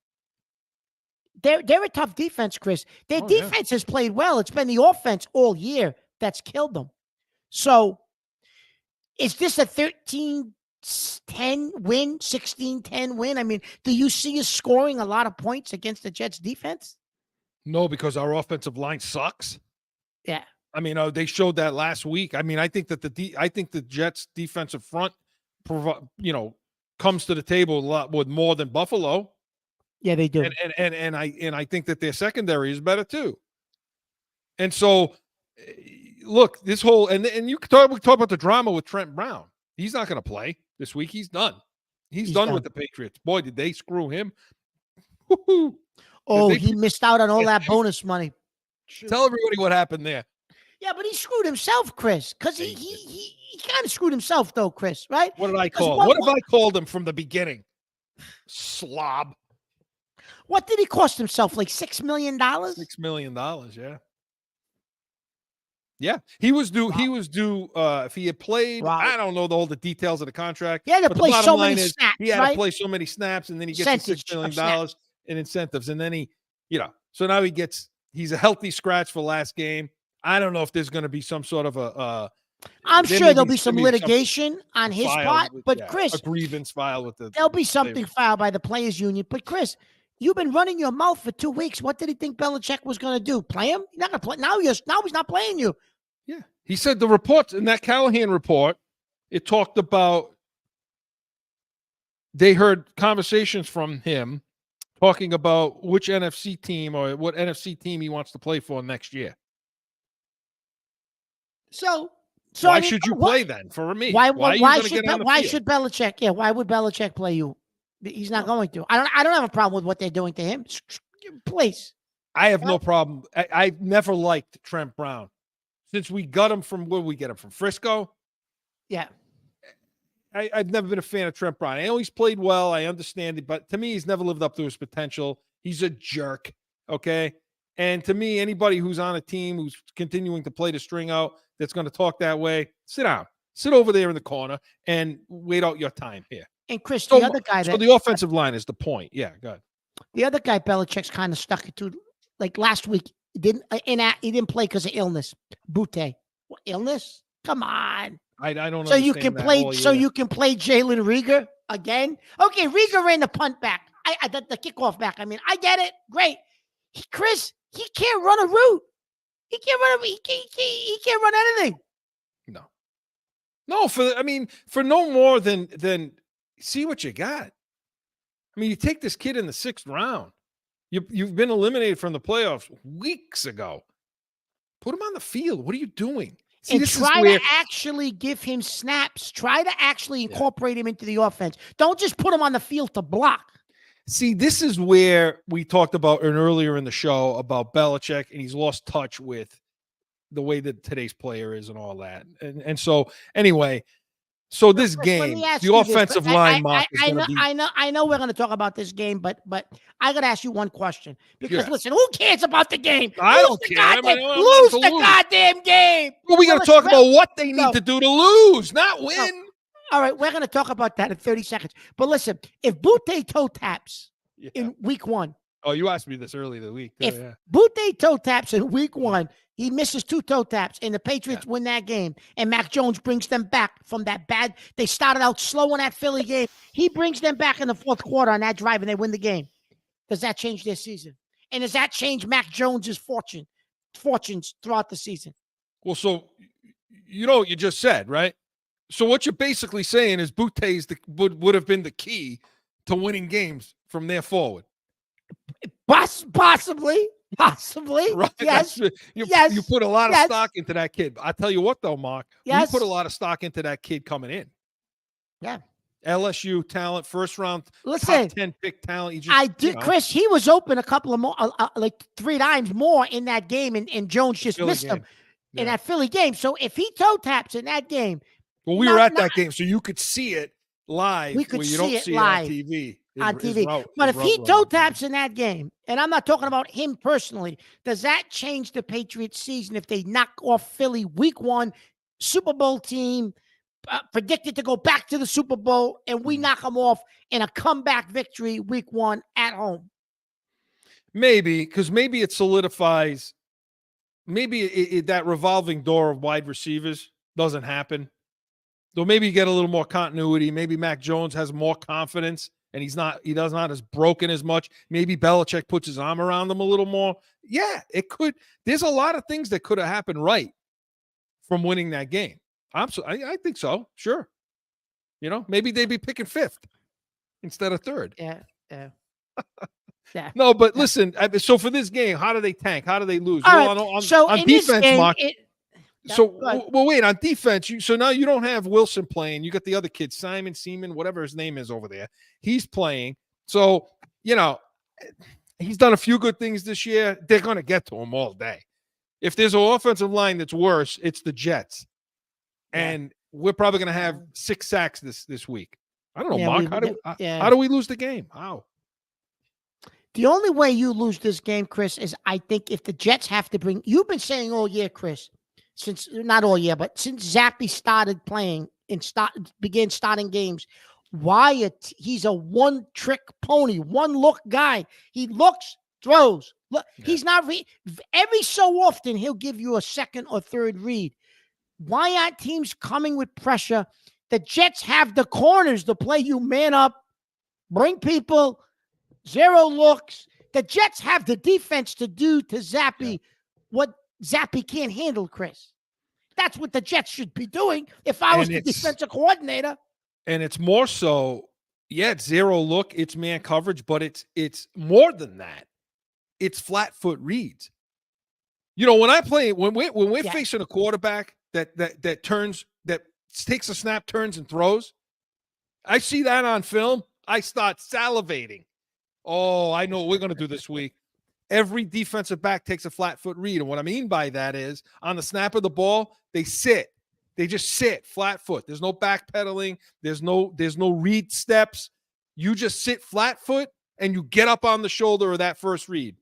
a tough defense, Chris. Their defense has played well. It's been the offense all year that's killed them. So is this a 13-10 win, 16-10 win? I mean, do you see us scoring a lot of points against the Jets defense? No, because our offensive line sucks. Yeah. I mean, they showed that last week. I mean, I think that the Jets defensive front, comes to the table a lot with more than Buffalo. Yeah, they do. And I think that their secondary is better too. And so, look, this whole we talk about the drama with Trent Brown. He's not going to play this week. He's done. He's done with the Patriots. Boy, did they screw him. He missed out on all that bonus money. Tell everybody what happened there. Yeah, but he screwed himself, Chris, because he kind of screwed himself, though, Chris, right? What did I call him? What if I called him from the beginning? Slob. What did he cost himself? Like $6 million? $6 million, yeah. Yeah, he was due. Wow. He was due. If he had played, I don't know all the details of the contract. He had to play so many snaps. He had to play so many snaps, and then he gets $6 million in incentives, and then so now he's a healthy scratch for last game. I don't know if there's going to be some sort of I'm sure there'll be some litigation on his part, but Chris, a grievance filed with there'll be something filed by the players' union. But Chris, you've been running your mouth for 2 weeks. What did he think Belichick was going to do? Play him? He's not going to play. Now he's not playing you. Yeah, he said the reports in that Callahan report. It talked about they heard conversations from him talking about which NFC team or what NFC team he wants to play for next year. So why should you play then for me? Why should Belichick? Yeah, why would Belichick play you? He's not going to. I don't have a problem with what they're doing to him. Please. I have no problem. I've never liked Trent Brown since we got him from where we get him from Frisco. Yeah. I've never been a fan of Trent Brown. I know he's played well. I understand it, but to me, he's never lived up to his potential. He's a jerk. Okay. And to me, anybody who's on a team who's continuing to play the string out that's going to talk that way, sit down. Sit over there in the corner and wait out your time here. And Chris, the other guy so the offensive line is the point. Yeah, go ahead. The other guy Belichick's kind of stuck it to, like last week, he didn't play because of illness. Butte. What, illness? Come on. I don't. So you can play. So you can play Jalen Reagor again. Okay, Reagor ran the punt back. The kickoff back. I mean, I get it. Great. Chris, he can't run a route. He can't run. He can't run anything. No. For no more than see what you got. I mean, you take this kid in the 6th round. You've been eliminated from the playoffs weeks ago. Put him on the field. What are you doing? See, and try to actually give him snaps. Try to actually incorporate him into the offense. Don't just put him on the field to block. See, this is where we talked about earlier in the show about Belichick, and he's lost touch with the way that today's player is and all that. And so, anyway, this game, the offensive line, I know we're going to talk about this game, but I got to ask you one question because listen, who cares about the game? I don't care. Lose the goddamn game. Well, we got to talk about what they need to do to lose, not win. All right, we're going to talk about that in 30 seconds. But listen, if Butte toe taps in week 1, Oh, you asked me this earlier the week. if Butte toe taps in week 1, he misses 2 toe taps, and the Patriots win that game, and Mac Jones brings them back from that bad. They started out slow in that Philly game. He brings them back in the 4th quarter on that drive, and they win the game. Does that change their season? And does that change Mac Jones's fortunes throughout the season? Well, so you know what you just said, right? So what you're basically saying is Butte would have been the key to winning games from there forward. Possibly. Right. Yes. You put a lot of stock into that kid. I tell you what, though, Mark, we put a lot of stock into that kid coming in. Yeah. LSU talent, first round, listen, top 10 pick talent. Chris, he was open a couple of more, like 3 times more in that game, and Jones just missed him in that Philly game. So if he toe taps in that game. Well, we were at that game, so you could see it live. We could you see don't it see live it on TV. But if he toe taps in that game, and I'm not talking about him personally, does that change the Patriots season if they knock off Philly week 1, Super Bowl team, predicted to go back to the Super Bowl, and we knock them off in a comeback victory week 1 at home? Maybe, because maybe it solidifies, maybe that revolving door of wide receivers doesn't happen. So maybe you get a little more continuity. Maybe Mac Jones has more confidence and he's not as broken as much. Maybe Belichick puts his arm around him a little more. Yeah, it could. There's a lot of things that could have happened right from winning that game. I think so. Sure. You know, maybe they'd be picking 5th instead of 3rd. Yeah. No, but listen, so for this game, how do they tank? How do they lose? On defense, game, Mark. Wait, on defense, so now you don't have Wilson playing. You got the other kid, Simon, Seaman, whatever his name is over there. He's playing. So, you know, he's done a few good things this year. They're going to get to him all day. If there's an offensive line that's worse, it's the Jets. And we're probably going to have 6 sacks this week. I don't know, Mark. How do we lose the game? How? The only way you lose this game, Chris, is I think if the Jets have to bring – you've been saying all year, Chris, since not all year, but since Zappe started playing and began starting games, Wyatt, he's a one-trick pony, one-look guy. He looks, throws. Look, he's not every so often he'll give you a 2nd or 3rd read. Why aren't teams coming with pressure? The Jets have the corners to play you man up, bring people, 0 looks. The Jets have the defense to do to Zappe what Zappe can't handle, Chris. That's what the Jets should be doing if I was the defensive coordinator. And it's more so, it's 0 look, it's man coverage, but it's more than that. It's flat foot reads. You know, when we're facing a quarterback that turns, that takes a snap, turns and throws, I see that on film, I start salivating. Oh, I know what we're going to do this week. Every defensive back takes a flat foot read. And what I mean by that is on the snap of the ball, they sit. They just sit flat foot. There's no backpedaling. There's no read steps. You just sit flat foot and you get up on the shoulder of that first read.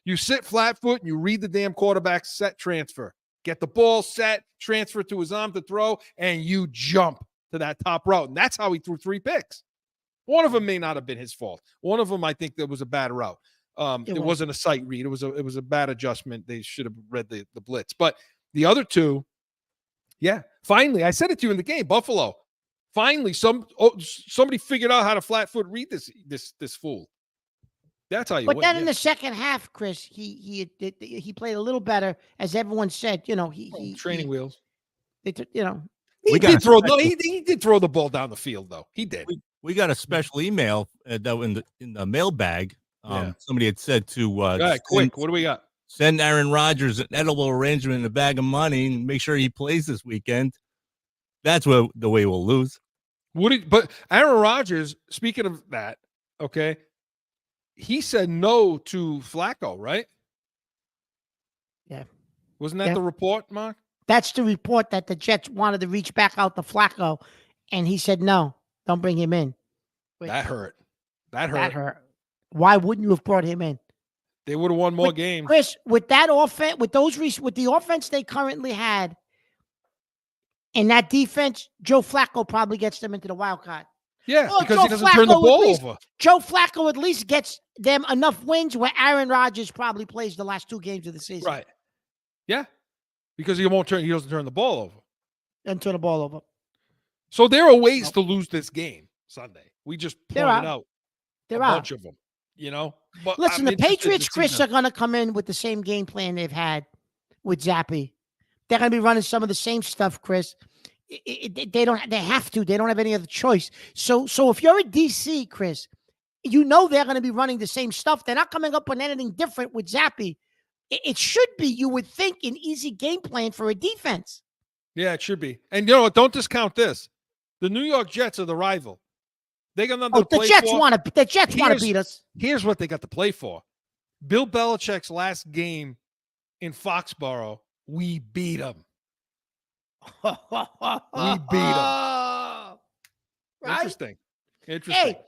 You sit flat foot and you read the damn quarterback set transfer. Get the ball set, transfer to his arm to throw, and you jump to that top route. And that's how he threw 3 picks. One of them may not have been his fault. One of them, I think, that was a bad route. It wasn't a sight read. It was a bad adjustment. They should have read the blitz. But the other 2, finally, I said it to you in the game, Buffalo. Finally, somebody figured out how to flat foot read this fool. That's how you win. But then in the second half, Chris, he played a little better, as everyone said. You know, training wheels. He did throw the ball down the field, though. He did. We got a special email that in the mailbag. Somebody had said to quick. What do we got? Send Aaron Rodgers an edible arrangement and a bag of money and make sure he plays this weekend. That's the way we'll lose. But Aaron Rodgers, speaking of that, okay, he said no to Flacco, right? Yeah. Wasn't that the report, Mark? That's the report, that the Jets wanted to reach back out to Flacco, and he said no, don't bring him in. That hurt. Why wouldn't you have brought him in? They would have won more games. Chris, with that offense, with the offense they currently had, And that defense, Joe Flacco probably gets them into the wild card. Yeah, Or because Joe he doesn't turn the Flacco ball over. Joe Flacco at least gets them enough wins where Aaron Rodgers probably plays the last 2 games of the season. Right. Yeah. Because he doesn't turn the ball over. And turn the ball over. So there are ways to lose this game Sunday. We just There pointed are. out There a are. bunch of them, you know. But Listen, I'm the interested Patriots, to see Chris, them. are going to come in with the same game plan they've had with Zappy. They're going to be running some of the same stuff, Chris. They don't. They have to. They don't have any other choice. So if you're a DC, Chris, you know they're going to be running the same stuff. They're not coming up with anything different with Zappy. It should be, you would think, an easy game plan for a defense. Yeah, it should be. And you know what? Don't discount this. The New York Jets are the rival. They got nothing to play for. The Jets want to beat us. Here's what they got to play for. Bill Belichick's last game in Foxborough, we beat him. We beat him. Right? Interesting. Hey,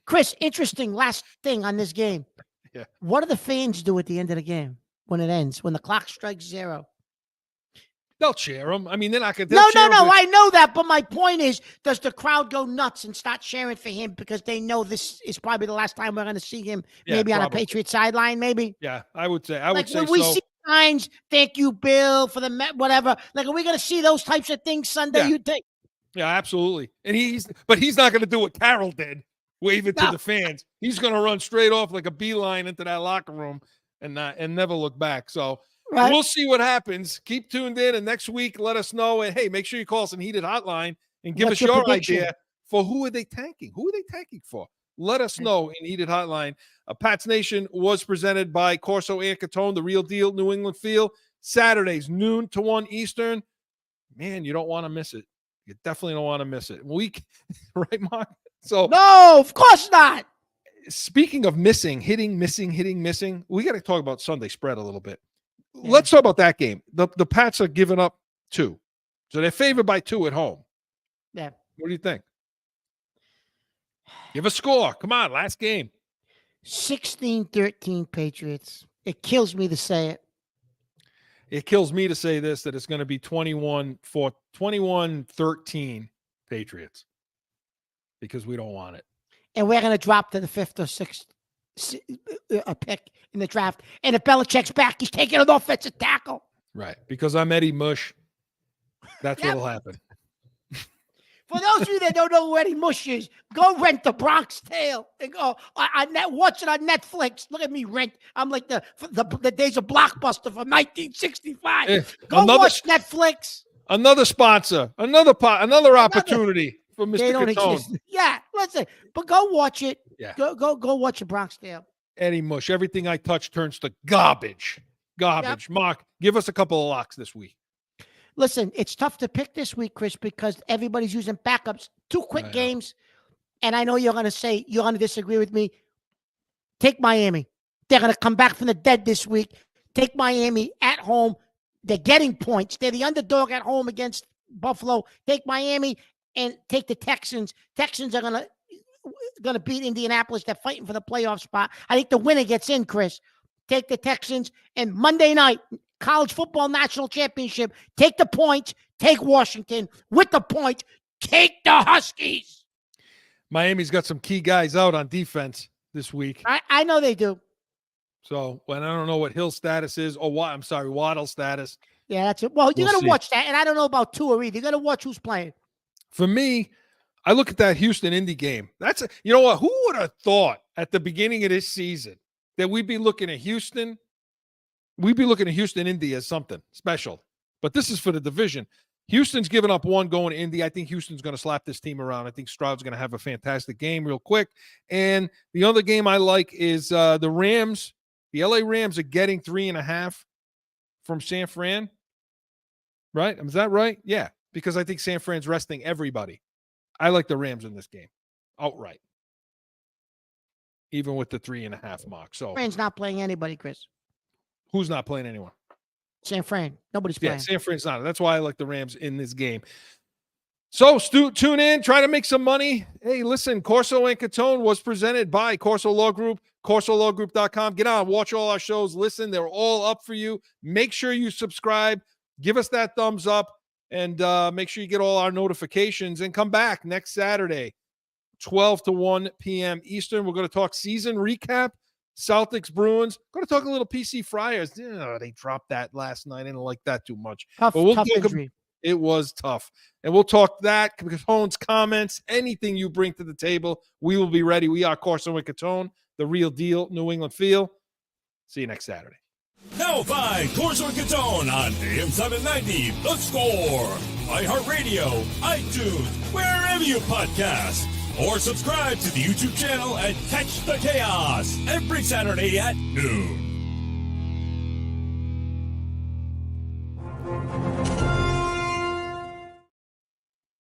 Chris, interesting last thing on this game. Yeah. What do the fans do at the end of the game when it ends, when the clock strikes 0? They'll cheer him. I mean, they're not going to. No. I know that. But my point is, does the crowd go nuts and start cheering for him because they know this is probably the last time we're going to see him, maybe on a Patriot sideline, maybe? Yeah, I would say. I would say when we so. see signs, thank you, Bill, for the whatever. Like, are we going to see those types of things Sunday? Yeah. You think? Yeah, absolutely. And he's not going to do what Carroll did, wave it to the fans. He's going to run straight off like a beeline into that locker room and never look back. So we'll see what happens. Keep tuned in, and next week let us know. And hey, make sure you call us in Heated Hotline and give us your idea for who are they tanking. Who are they tanking for? Let us know in Heated Hotline. Pats Nation was presented by Corso and Catone, the real deal New England feel. Saturdays, noon to 1 Eastern. Man, you don't want to miss it. You definitely don't want to miss it. Right, Mark? So no, of course not. Speaking of missing, missing, we got to talk about Sunday spread a little bit. Yeah. Let's talk about that game. The Pats are giving up 2. So they're favored by 2 at home. Yeah. What do you think? Give a score. Come on, last game. 16-13 Patriots. It kills me to say it. It kills me to say this, that it's going to be 21-13 Patriots because we don't want it. And we're going to drop to the 5th or 6th pick in the draft. And if Belichick's back, he's taking an offensive tackle. Right. Because I'm Eddie Mush. That's what'll happen. For those of you that don't know who Eddie Mush is, go rent The Bronx Tale and go watch it on Netflix. Look at me rent. I'm like the days of Blockbuster from 1965. Go watch Netflix. Another sponsor. Another opportunity for Mr. They don't Catone. exist. Yeah, listen. But go watch it. Yeah. Go watch The Bronx Tale. Eddie Mush. Everything I touch turns to garbage. Garbage. Yep. Mark, give us a couple of locks this week. Listen, it's tough to pick this week, Chris, because everybody's using backups. 2 quick games. And I know you're going to disagree with me. Take Miami. They're going to come back from the dead this week. Take Miami at home. They're getting points. They're the underdog at home against Buffalo. Take Miami and take the Texans. Texans are going to beat Indianapolis. They're fighting for the playoff spot. I think the winner gets in, Chris. Take the Texans. And Monday night, College Football National Championship. Take the points. Take Washington with the points. Take the Huskies. Miami's got some key guys out on defense this week. I know they do. So, I don't know what Hill's status is, or Waddle's status. Yeah, that's it. Well, you're going to watch that, and I don't know about Tua either. You're going to watch who's playing. For me, I look at that Houston-Indy game. You know what? Who would have thought at the beginning of this season that we'd be looking at Houston? We'd be looking at Houston-Indy as something special. But this is for the division. Houston's given up 1 going to Indy. I think Houston's going to slap this team around. I think Stroud's going to have a fantastic game real quick. And the other game I like is the Rams. The LA Rams are getting 3.5 from San Fran. Right? Is that right? Yeah, because I think San Fran's resting everybody. I like the Rams in this game outright, even with the 3.5 mark. So Fran's not playing anybody, Chris. Who's not playing anyone? San Fran. Nobody's playing. Yeah, San Fran's not. That's why I like the Rams in this game. So, Stu, tune in. Try to make some money. Hey, listen, Corso and Catone was presented by Corso Law Group, CorsoLawGroup.com. Get on, watch all our shows. Listen, they're all up for you. Make sure you subscribe. Give us that thumbs up. And make sure you get all our notifications and come back next Saturday, 12 to 1 p.m. Eastern. We're going to talk season recap, Celtics, Bruins. Going to talk a little PC Friars. They dropped that last night. I didn't like that too much. Tough injury. It was tough. And we'll talk that, Catone's comments, anything you bring to the table. We will be ready. We are Corso and Catone, the real deal, New England feel. See you next Saturday. Now find Corso and Catone on AM 790, The Score, iHeartRadio, iTunes, wherever you podcast. Or subscribe to the YouTube channel and catch the chaos every Saturday at noon.